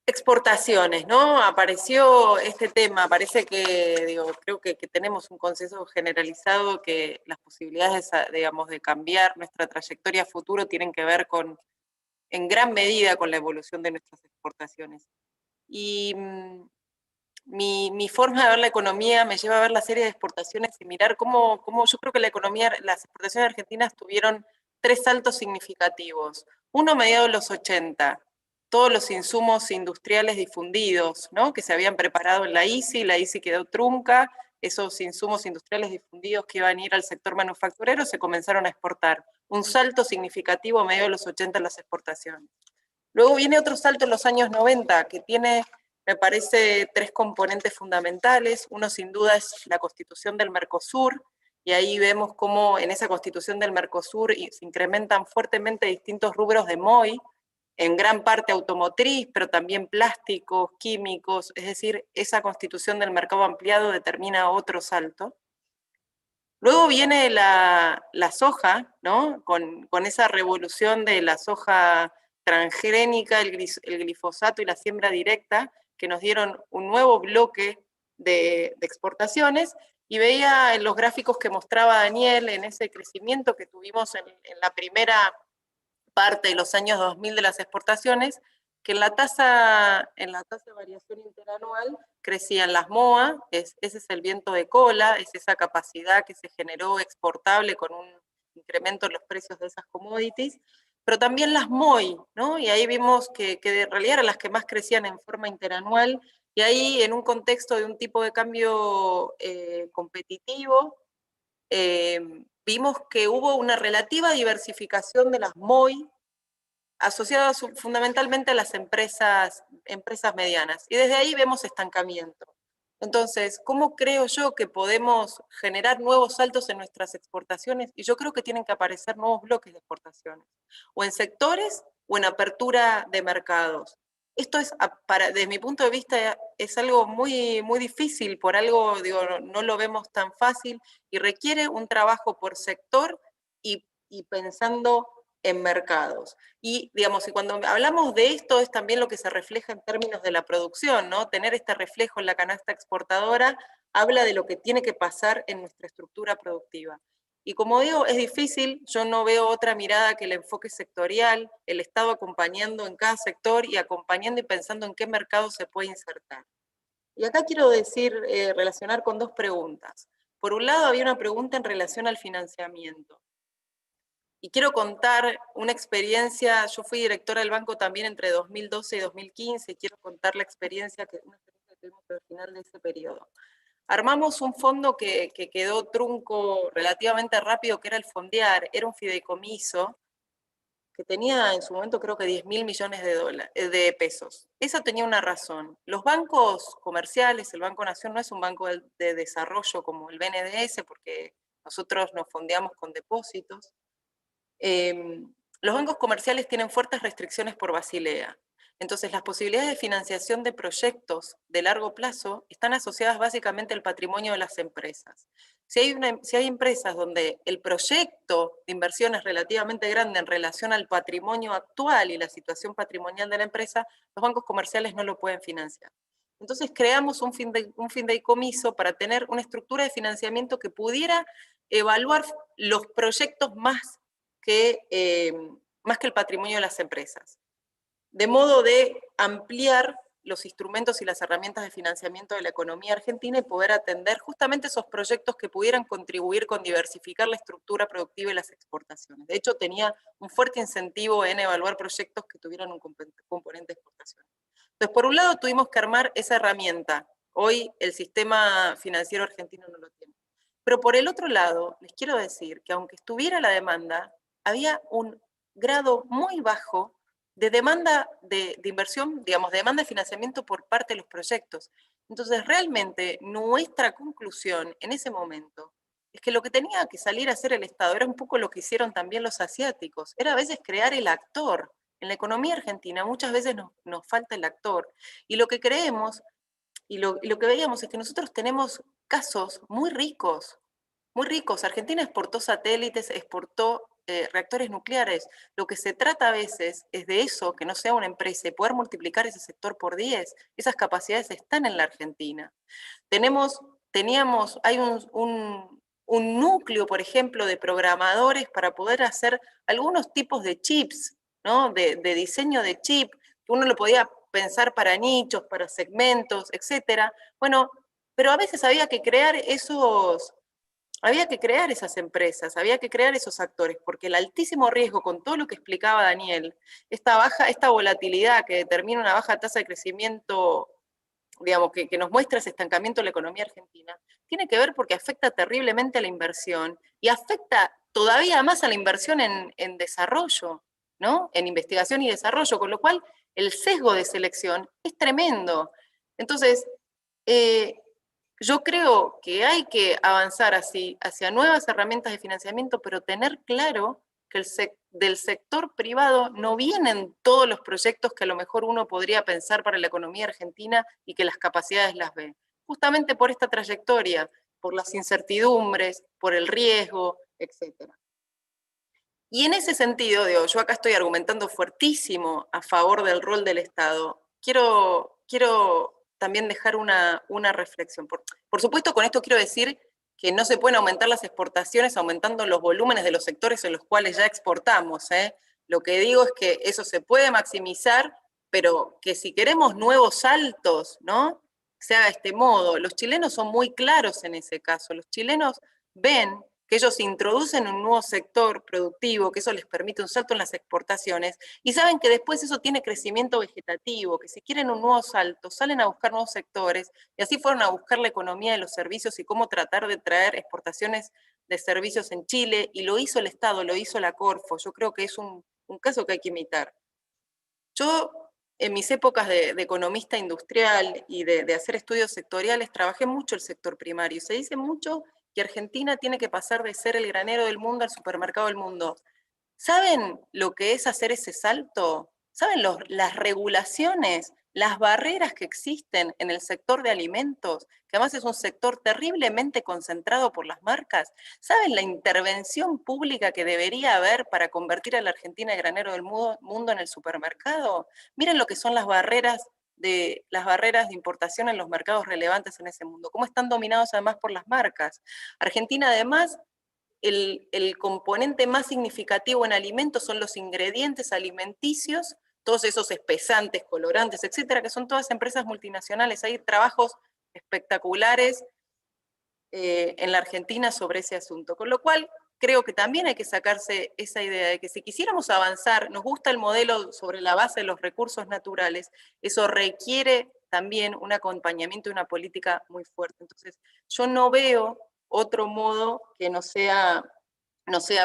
Exportaciones, ¿no? Apareció este tema, parece que, creo que tenemos un consenso generalizado que las posibilidades, digamos, de cambiar nuestra trayectoria futuro tienen que ver en gran medida con la evolución de nuestras exportaciones. Y mi forma de ver la economía me lleva a ver la serie de exportaciones y mirar cómo yo creo que las exportaciones argentinas tuvieron 3 saltos significativos. Uno a mediados de los 80, todos los insumos industriales difundidos, ¿no? Que se habían preparado en la ICI quedó trunca, esos insumos industriales difundidos que iban a ir al sector manufacturero se comenzaron a exportar. Un salto significativo a mediados de los 80 en las exportaciones. Luego viene otro salto en los años 90, que tiene, me parece, 3 componentes fundamentales. Uno, sin duda, es la constitución del Mercosur, y ahí vemos cómo en esa constitución del Mercosur se incrementan fuertemente distintos rubros de MOI, en gran parte automotriz, pero también plásticos, químicos, es decir, esa constitución del mercado ampliado determina otro salto. Luego viene la soja, ¿no? Con esa revolución de la soja transgénica, el glifosato y la siembra directa, que nos dieron un nuevo bloque de exportaciones, y veía en los gráficos que mostraba Daniel, en ese crecimiento que tuvimos en la primera parte de los años 2000 de las exportaciones, que en la tasa de variación interanual crecían las MOA, ese es el viento de cola, es esa capacidad que se generó exportable con un incremento en los precios de esas commodities, pero también las MOI, ¿no? Y ahí vimos que en realidad eran las que más crecían en forma interanual, y ahí en un contexto de un tipo de cambio competitivo, vimos que hubo una relativa diversificación de las MOI asociadas fundamentalmente a las empresas medianas, y desde ahí vemos estancamiento. Entonces, ¿cómo creo yo que podemos generar nuevos saltos en nuestras exportaciones? Y yo creo que tienen que aparecer nuevos bloques de exportaciones, o en sectores o en apertura de mercados. Esto es, desde mi punto de vista, es algo muy, muy difícil, por algo, digo, no lo vemos tan fácil, y requiere un trabajo por sector y pensando en mercados. Y, digamos, y cuando hablamos de esto es también lo que se refleja en términos de la producción, ¿no? Tener este reflejo en la canasta exportadora habla de lo que tiene que pasar en nuestra estructura productiva. Y como digo, es difícil, yo no veo otra mirada que el enfoque sectorial, el Estado acompañando en cada sector y acompañando y pensando en qué mercado se puede insertar. Y acá quiero decir, relacionar con dos preguntas. Por un lado, había una pregunta en relación al financiamiento. Y quiero contar una experiencia, yo fui directora del banco también entre 2012 y 2015, y quiero contar una experiencia que tuvimos al final de ese periodo. Armamos un fondo que quedó trunco relativamente rápido, que era el Fondear, era un fideicomiso, que tenía en su momento creo que 10.000 millones de pesos. Eso tenía una razón. Los bancos comerciales, el Banco Nación no es un banco de desarrollo como el BNDES, porque nosotros nos fondeamos con depósitos. Los bancos comerciales tienen fuertes restricciones por Basilea. Entonces, las posibilidades de financiación de proyectos de largo plazo están asociadas básicamente al patrimonio de las empresas. Si hay empresas donde el proyecto de inversión es relativamente grande en relación al patrimonio actual y la situación patrimonial de la empresa, los bancos comerciales no lo pueden financiar. Entonces creamos un fideicomiso para tener una estructura de financiamiento que pudiera evaluar los proyectos más que el patrimonio de las empresas, de modo de ampliar los instrumentos y las herramientas de financiamiento de la economía argentina y poder atender justamente esos proyectos que pudieran contribuir con diversificar la estructura productiva y las exportaciones. De hecho, tenía un fuerte incentivo en evaluar proyectos que tuvieran un componente de exportación. Entonces, por un lado, tuvimos que armar esa herramienta. Hoy el sistema financiero argentino no lo tiene. Pero por el otro lado, les quiero decir que aunque estuviera la demanda, había un grado muy bajo de demanda de inversión, digamos, de demanda de financiamiento por parte de los proyectos. Entonces, realmente, nuestra conclusión en ese momento es que lo que tenía que salir a hacer el Estado era un poco lo que hicieron también los asiáticos, era a veces crear el actor. En la economía argentina muchas veces nos falta el actor. Y lo que creemos, y lo que veíamos es que nosotros tenemos casos muy ricos, muy ricos. Argentina exportó satélites, exportó reactores nucleares. Lo que se trata a veces es de eso, que no sea una empresa, y poder multiplicar ese sector por 10. Esas capacidades están en la Argentina. Hay un núcleo, por ejemplo, de programadores para poder hacer algunos tipos de chips, ¿no? de diseño de chip, que uno lo podía pensar para nichos, para segmentos, etc. Bueno, pero a veces había que crear esas empresas, había que crear esos actores, porque el altísimo riesgo, con todo lo que explicaba Daniel, esta volatilidad que determina una baja tasa de crecimiento, digamos, que nos muestra ese estancamiento de la economía argentina, tiene que ver porque afecta terriblemente a la inversión y afecta todavía más a la inversión en desarrollo, ¿no? En investigación y desarrollo, con lo cual el sesgo de selección es tremendo. Entonces, yo creo que hay que avanzar hacia nuevas herramientas de financiamiento, pero tener claro que del sector privado no vienen todos los proyectos que a lo mejor uno podría pensar para la economía argentina y que las capacidades las ve. Justamente por esta trayectoria, por las incertidumbres, por el riesgo, etc. Y en ese sentido, digo, yo acá estoy argumentando fuertísimo a favor del rol del Estado. Quiero también dejar una reflexión. Por supuesto, con esto quiero decir que no se pueden aumentar las exportaciones aumentando los volúmenes de los sectores en los cuales ya exportamos, ¿eh? Lo que digo es que eso se puede maximizar, pero que si queremos nuevos saltos, ¿no? Se haga de este modo. Los chilenos son muy claros en ese caso. Los chilenos ven que ellos introducen un nuevo sector productivo, que eso les permite un salto en las exportaciones, y saben que después eso tiene crecimiento vegetativo, que si quieren un nuevo salto, salen a buscar nuevos sectores, y así fueron a buscar la economía de los servicios y cómo tratar de traer exportaciones de servicios en Chile, y lo hizo el Estado, lo hizo la Corfo. Yo creo que es un caso que hay que imitar. Yo, en mis épocas de economista industrial y de hacer estudios sectoriales, trabajé mucho el sector primario, y se dice mucho que Argentina tiene que pasar de ser el granero del mundo al supermercado del mundo. ¿Saben lo que es hacer ese salto? ¿Saben las regulaciones, las barreras que existen en el sector de alimentos, que además es un sector terriblemente concentrado por las marcas? ¿Saben la intervención pública que debería haber para convertir a la Argentina el granero del mundo en el supermercado? Miren lo que son las barreras de importación en los mercados relevantes en ese mundo, cómo están dominados además por las marcas. Argentina además, el componente más significativo en alimentos son los ingredientes alimenticios, todos esos espesantes, colorantes, etcétera, que son todas empresas multinacionales. Hay trabajos espectaculares en la Argentina sobre ese asunto, con lo cual creo que también hay que sacarse esa idea de que si quisiéramos avanzar, nos gusta el modelo sobre la base de los recursos naturales, eso requiere también un acompañamiento y una política muy fuerte. Entonces, yo no veo otro modo que no sea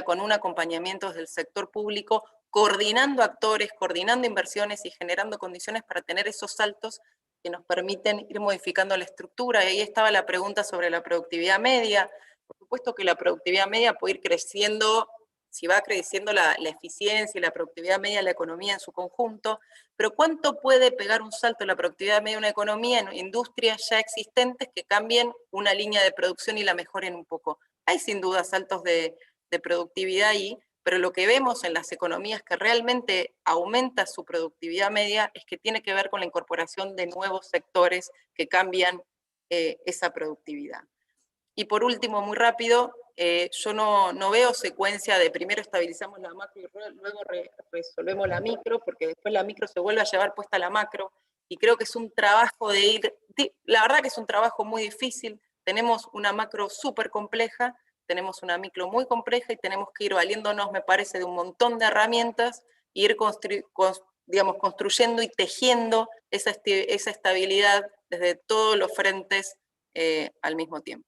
con un acompañamiento desde el sector público, coordinando actores, coordinando inversiones y generando condiciones para tener esos saltos que nos permiten ir modificando la estructura. Y ahí estaba la pregunta sobre la productividad media. Por supuesto que la productividad media puede ir creciendo, si va creciendo la eficiencia y la productividad media de la economía en su conjunto, pero ¿cuánto puede pegar un salto la productividad media de una economía en industrias ya existentes que cambien una línea de producción y la mejoren un poco? Hay sin duda saltos de productividad ahí, pero lo que vemos en las economías que realmente aumenta su productividad media es que tiene que ver con la incorporación de nuevos sectores que cambian esa productividad. Y por último, muy rápido, yo no veo secuencia de primero estabilizamos la macro y luego resolvemos la micro, porque después la micro se vuelve a llevar puesta la macro, y creo que es un trabajo la verdad que es un trabajo muy difícil. Tenemos una macro súper compleja, tenemos una micro muy compleja, y tenemos que ir valiéndonos, me parece, de un montón de herramientas, e ir construyendo y tejiendo esa estabilidad desde todos los frentes al mismo tiempo.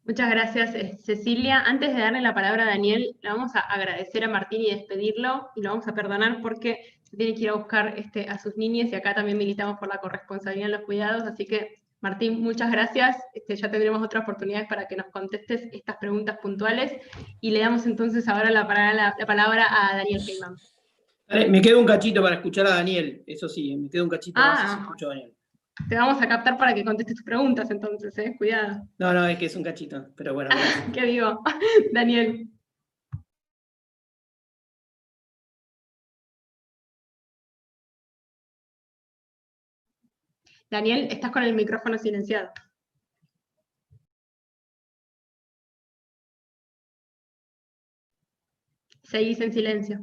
Muchas gracias, Cecilia. Antes de darle la palabra a Daniel, le vamos a agradecer a Martín y despedirlo, y lo vamos a perdonar porque se tiene que ir a buscar a sus niñas, y acá también militamos por la corresponsabilidad en los cuidados, así que Martín, muchas gracias. Ya tendremos otras oportunidades para que nos contestes estas preguntas puntuales, y le damos entonces ahora la palabra a Daniel Heyman.
Me queda un cachito para escuchar a Daniel, eso sí, me queda un cachito más si escucho a Daniel.
Te vamos a captar para que contestes tus preguntas entonces, cuidado.
No, es que es un cachito, pero bueno.
¿Qué digo? Daniel. Daniel, estás con el micrófono silenciado. Seguís en silencio.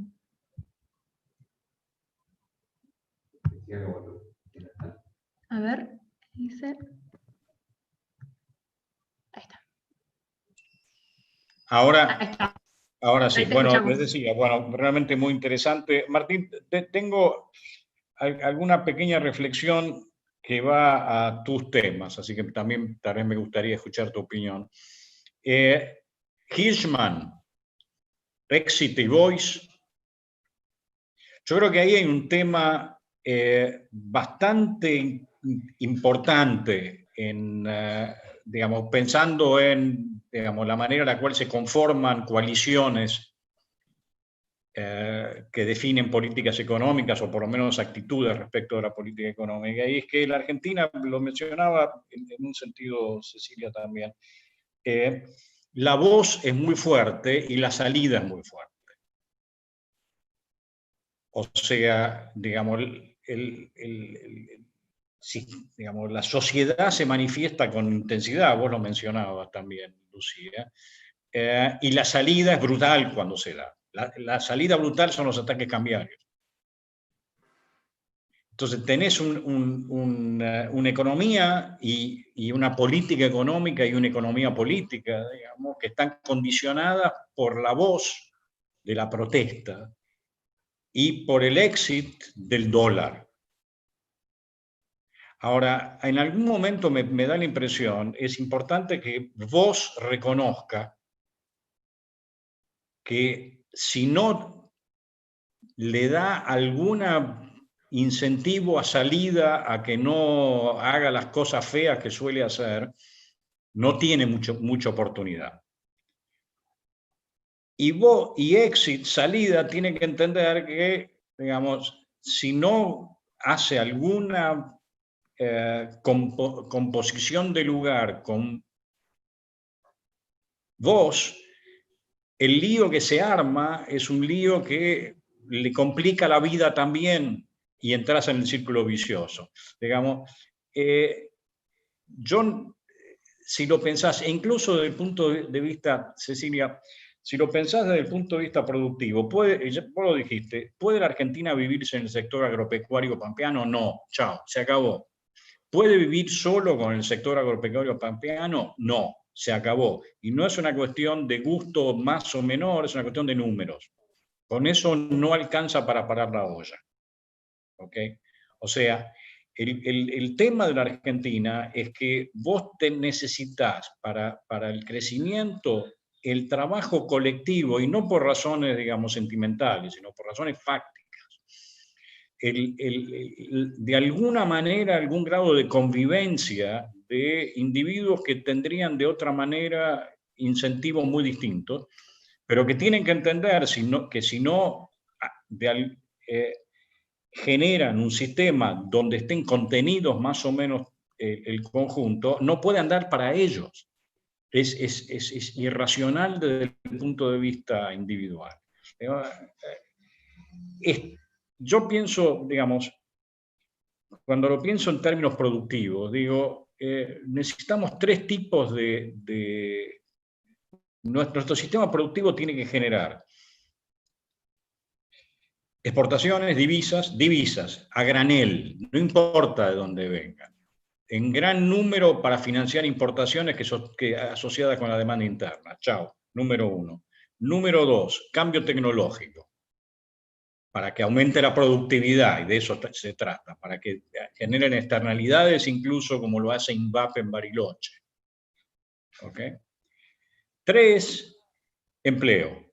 A ver, dice. Ahí está.
Ahora sí, bueno, les decía, realmente muy interesante. Martín, tengo alguna pequeña reflexión que va a tus temas, así que también tal vez me gustaría escuchar tu opinión. Hirschman, Exit y Voice. Yo creo que ahí hay un tema bastante importante digamos, pensando en la manera en la cual se conforman coaliciones que definen políticas económicas, o por lo menos actitudes respecto de la política económica. Y es que la Argentina, lo mencionaba en un sentido Cecilia también, la voz es muy fuerte y la salida es muy fuerte. O sea, digamos, digamos, la sociedad se manifiesta con intensidad, vos lo mencionabas también, Lucía, y la salida es brutal cuando se da. La salida brutal son los ataques cambiarios. Entonces tenés una economía y una política económica y una economía política, digamos, que están condicionadas por la voz de la protesta y por el éxito del dólar. Ahora, en algún momento me da la impresión, es importante que vos reconozca que si no le da algún incentivo a salida a que no haga las cosas feas que suele hacer, no tiene mucha oportunidad. Y exit, salida, tiene que entender que, digamos, si no hace alguna composición de lugar con vos, el lío que se arma es un lío que le complica la vida también y entras en el círculo vicioso. Digamos, yo, si lo pensás, e incluso desde el punto de vista, Cecilia, si lo pensás desde el punto de vista productivo, vos lo dijiste, ¿puede la Argentina vivirse en el sector agropecuario pampeano? No, chao, se acabó. ¿Puede vivir solo con el sector agropecuario pampeano? No, se acabó. Y no es una cuestión de gusto más o menor, es una cuestión de números. Con eso no alcanza para parar la olla. ¿Ok? O sea, el tema de la Argentina es que vos te necesitas para el crecimiento el trabajo colectivo, y no por razones, digamos, sentimentales, sino por razones fácticas. De alguna manera, algún grado de convivencia de individuos que tendrían de otra manera incentivos muy distintos, pero que tienen que entender que si no generan un sistema donde estén contenidos más o menos el conjunto, no puede andar para ellos. Es irracional desde el punto de vista individual. Yo pienso, digamos, cuando lo pienso en términos productivos, digo, necesitamos tres tipos de... Nuestro sistema productivo tiene que generar exportaciones, divisas, a granel, no importa de dónde vengan, en gran número para financiar importaciones asociadas con la demanda interna. Chao, número uno. Número dos, cambio tecnológico, para que aumente la productividad, y de eso se trata, para que generen externalidades, incluso como lo hace INVAP en Bariloche. ¿Ok? Tres, empleo.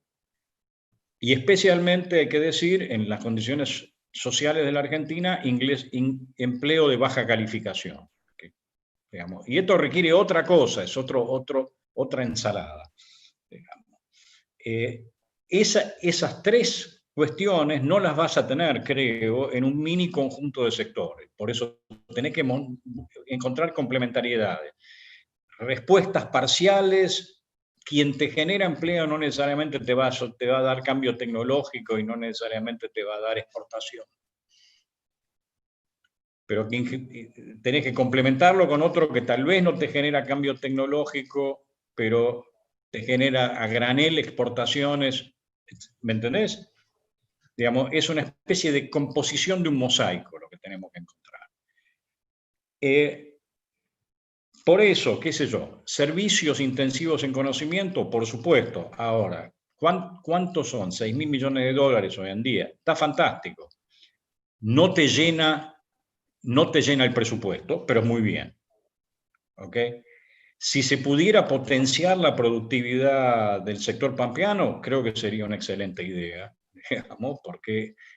Y especialmente, hay que decir, en las condiciones sociales de la Argentina, empleo de baja calificación. Digamos. Y esto requiere otra cosa, es otra ensalada. Esas tres cuestiones no las vas a tener, creo, en un mini conjunto de sectores. Por eso tenés que encontrar complementariedades. Respuestas parciales. Quien te genera empleo no necesariamente te va a dar cambio tecnológico y no necesariamente te va a dar exportación. Pero tenés que complementarlo con otro que tal vez no te genera cambio tecnológico, pero te genera a granel exportaciones. ¿Me entendés? Digamos, es una especie de composición de un mosaico lo que tenemos que encontrar. Por eso, qué sé yo, servicios intensivos en conocimiento, por supuesto. Ahora, ¿cuántos son? 6.000 millones de dólares hoy en día. Está fantástico. No te llena el presupuesto, pero es muy bien. ¿Ok? Si se pudiera potenciar la productividad del sector pampeano, creo que sería una excelente idea, digamos,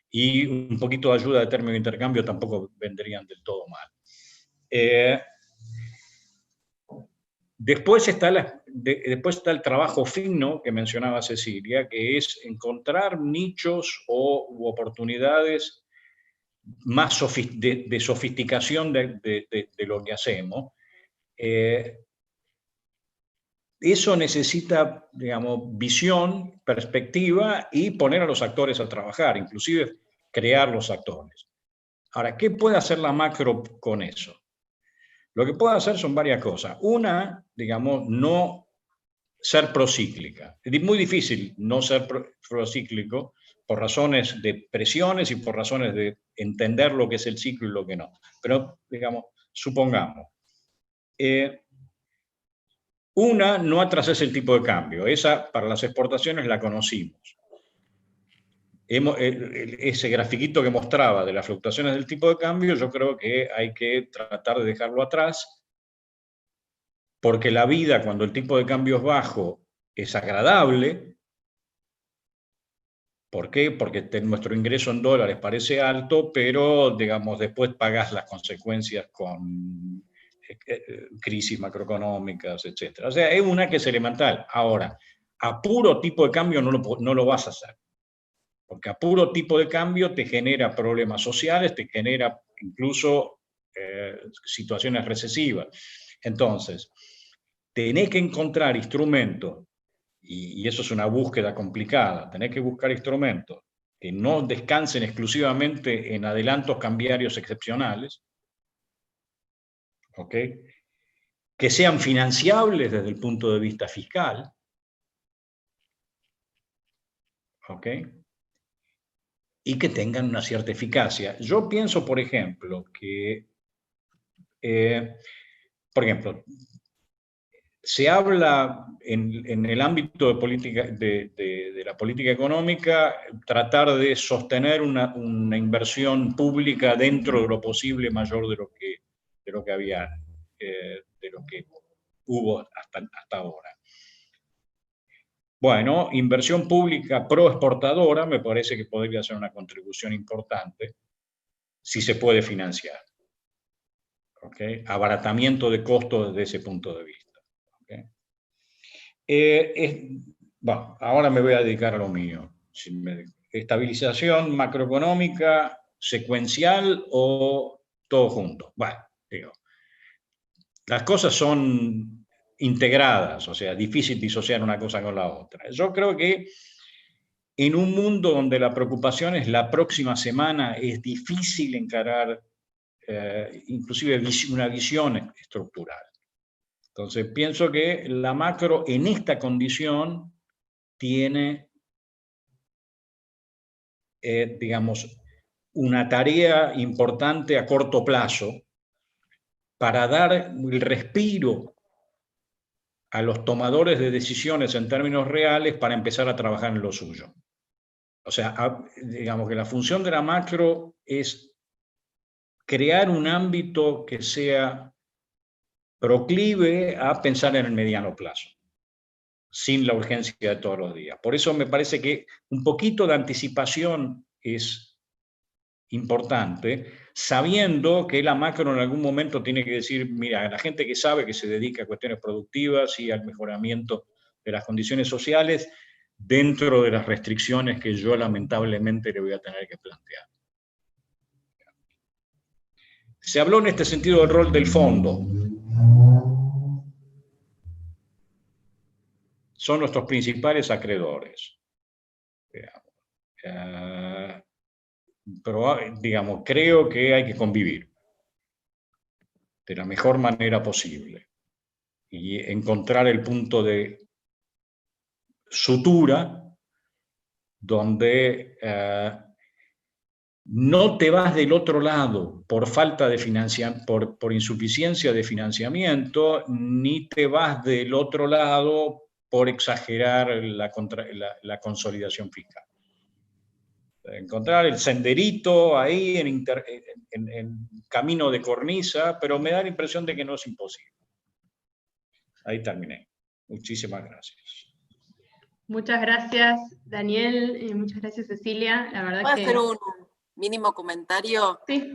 y un poquito de ayuda de término de intercambio tampoco vendrían del todo mal. Después está el trabajo fino que mencionaba Cecilia, que es encontrar nichos u oportunidades más de sofisticación de lo que hacemos. Eso necesita, digamos, visión, perspectiva y poner a los actores a trabajar, inclusive crear los actores. Ahora, ¿qué puede hacer la macro con eso? Lo que puede hacer son varias cosas. Una, digamos, no ser procíclica. Es muy difícil no ser procíclico por razones de presiones y por razones de entender lo que es el ciclo y lo que no. Pero, digamos, supongamos, una, no atrasés el tipo de cambio. Esa, para las exportaciones, la conocimos. Ese grafiquito que mostraba de las fluctuaciones del tipo de cambio, yo creo que hay que tratar de dejarlo atrás, porque la vida, cuando el tipo de cambio es bajo, es agradable. ¿Por qué? Porque nuestro ingreso en dólares parece alto, pero, digamos, después pagás las consecuencias con crisis macroeconómicas, etc. O sea, es una que es elemental. Ahora, a puro tipo de cambio no lo vas a hacer, porque a puro tipo de cambio te genera problemas sociales, te genera incluso situaciones recesivas. Entonces, tenés que encontrar instrumentos, y eso es una búsqueda complicada, tenés que buscar instrumentos que no descansen exclusivamente en adelantos cambiarios excepcionales, ¿ok? Que sean financiables desde el punto de vista fiscal, ¿ok? Y que tengan una cierta eficacia. Yo pienso, por ejemplo, que, por ejemplo, se habla en el ámbito de, política, de la política económica, tratar de sostener una inversión pública dentro de lo posible mayor de lo que había, de lo que hubo hasta ahora. Bueno, inversión pública pro exportadora me parece que podría ser una contribución importante si se puede financiar. ¿Okay? Abaratamiento de costos desde ese punto de vista. ¿Okay? Bueno, ahora me voy a dedicar a lo mío. Estabilización macroeconómica, secuencial o todo junto. Bueno, digo, las cosas son integradas, o sea, difícil disociar una cosa con la otra. Yo creo que en un mundo donde la preocupación es la próxima semana, es difícil encarar inclusive una visión estructural. Entonces, pienso que la macro en esta condición tiene, digamos, una tarea importante a corto plazo para dar el respiro a los tomadores de decisiones en términos reales para empezar a trabajar en lo suyo. O sea, digamos que la función de la macro es crear un ámbito que sea proclive a pensar en el mediano plazo, sin la urgencia de todos los días. Por eso me parece que un poquito de anticipación es importante, sabiendo que la macro en algún momento tiene que decir, mira, la gente que sabe que se dedica a cuestiones productivas y al mejoramiento de las condiciones sociales, dentro de las restricciones que yo lamentablemente le voy a tener que plantear. Se habló en este sentido del rol del fondo. Son nuestros principales acreedores. Pero, digamos, creo que hay que convivir de la mejor manera posible y encontrar el punto de sutura donde no te vas del otro lado por falta de financiamiento, por insuficiencia de financiamiento, ni te vas del otro lado por exagerar la consolidación fiscal. Encontrar el senderito ahí en camino de cornisa, pero me da la impresión de que no es imposible. Ahí terminé. Muchísimas gracias.
Muchas gracias, Daniel, y muchas gracias, Cecilia. La verdad
¿Puedo
que...
hacer un mínimo comentario?
Sí.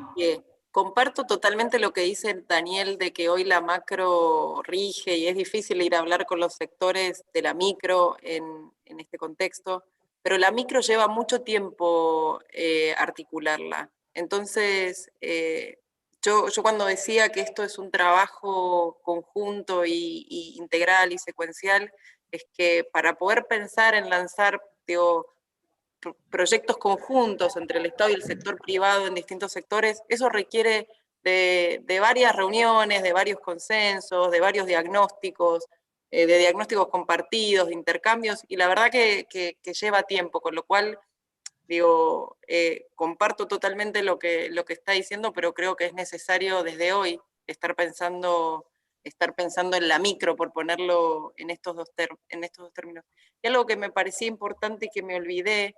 Comparto totalmente lo que dice Daniel de que hoy la macro rige y es difícil ir a hablar con los sectores de la micro en este contexto, pero la micro lleva mucho tiempo articularla. Entonces, yo cuando decía que esto es un trabajo conjunto y integral y secuencial, es que para poder pensar en lanzar, digo, proyectos conjuntos entre el Estado y el sector privado en distintos sectores, eso requiere de varias reuniones, de varios consensos, de varios diagnósticos, de diagnósticos compartidos, de intercambios, y la verdad que lleva tiempo, con lo cual Digo, comparto totalmente lo que está diciendo, pero creo que es necesario desde hoy estar pensando en la micro, por ponerlo en estos dos términos. Y algo que me parecía importante y que me olvidé,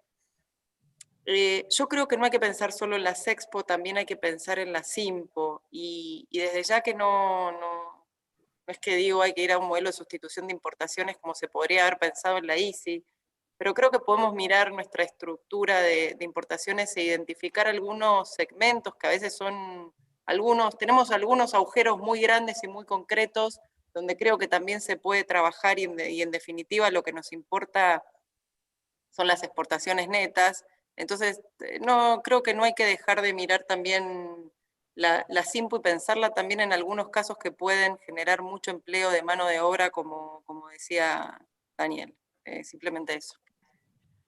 yo creo que no hay que pensar solo en la Sexpo, también hay que pensar en la Simpo, y desde ya que no es que digo hay que ir a un modelo de sustitución de importaciones como se podría haber pensado en la ICI, pero creo que podemos mirar nuestra estructura de importaciones e identificar algunos segmentos que a veces son tenemos algunos agujeros muy grandes y muy concretos, donde creo que también se puede trabajar, y en definitiva lo que nos importa son las exportaciones netas. Entonces, creo que no hay que dejar de mirar también la Simpo y pensarla también en algunos casos que pueden generar mucho empleo de mano de obra, como decía Daniel. Simplemente eso.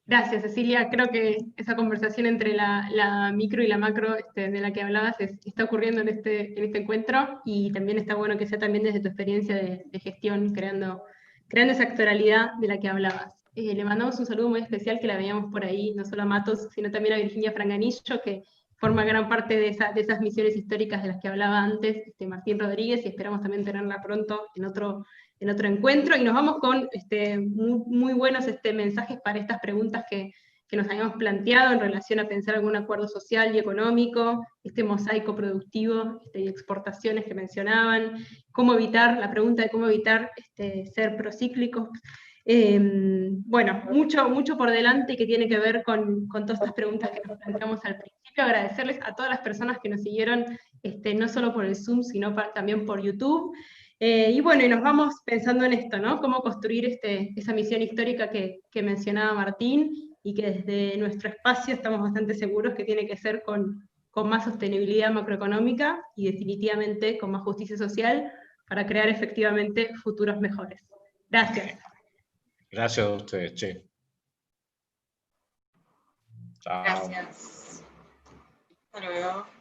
Gracias, Cecilia. Creo que esa conversación entre la micro y la macro de la que hablabas está ocurriendo en este encuentro, y también está bueno que sea también desde tu experiencia de gestión, creando esa actoralidad de la que hablabas. Le mandamos un saludo muy especial, que la veíamos por ahí, no solo a Matos, sino también a Virginia Franganillo, que forma gran parte de esas misiones históricas de las que hablaba antes, Martín Rodríguez, y esperamos también tenerla pronto en otro encuentro, y nos vamos con muy buenos mensajes para estas preguntas que nos habíamos planteado en relación a pensar algún acuerdo social y económico, mosaico productivo y exportaciones que mencionaban, la pregunta de cómo evitar ser procíclicos. Bueno, mucho por delante que tiene que ver con todas estas preguntas que nos planteamos al principio. Agradecerles a todas las personas que nos siguieron, no solo por el Zoom, sino también por YouTube. Y bueno, y nos vamos pensando en esto, ¿no? Cómo construir esa misión histórica que mencionaba Martín, y que desde nuestro espacio estamos bastante seguros que tiene que ser con más sostenibilidad macroeconómica y definitivamente con más justicia social, para crear efectivamente futuros mejores. Gracias.
Gracias a ustedes, che. Chao.
Gracias. Hasta luego.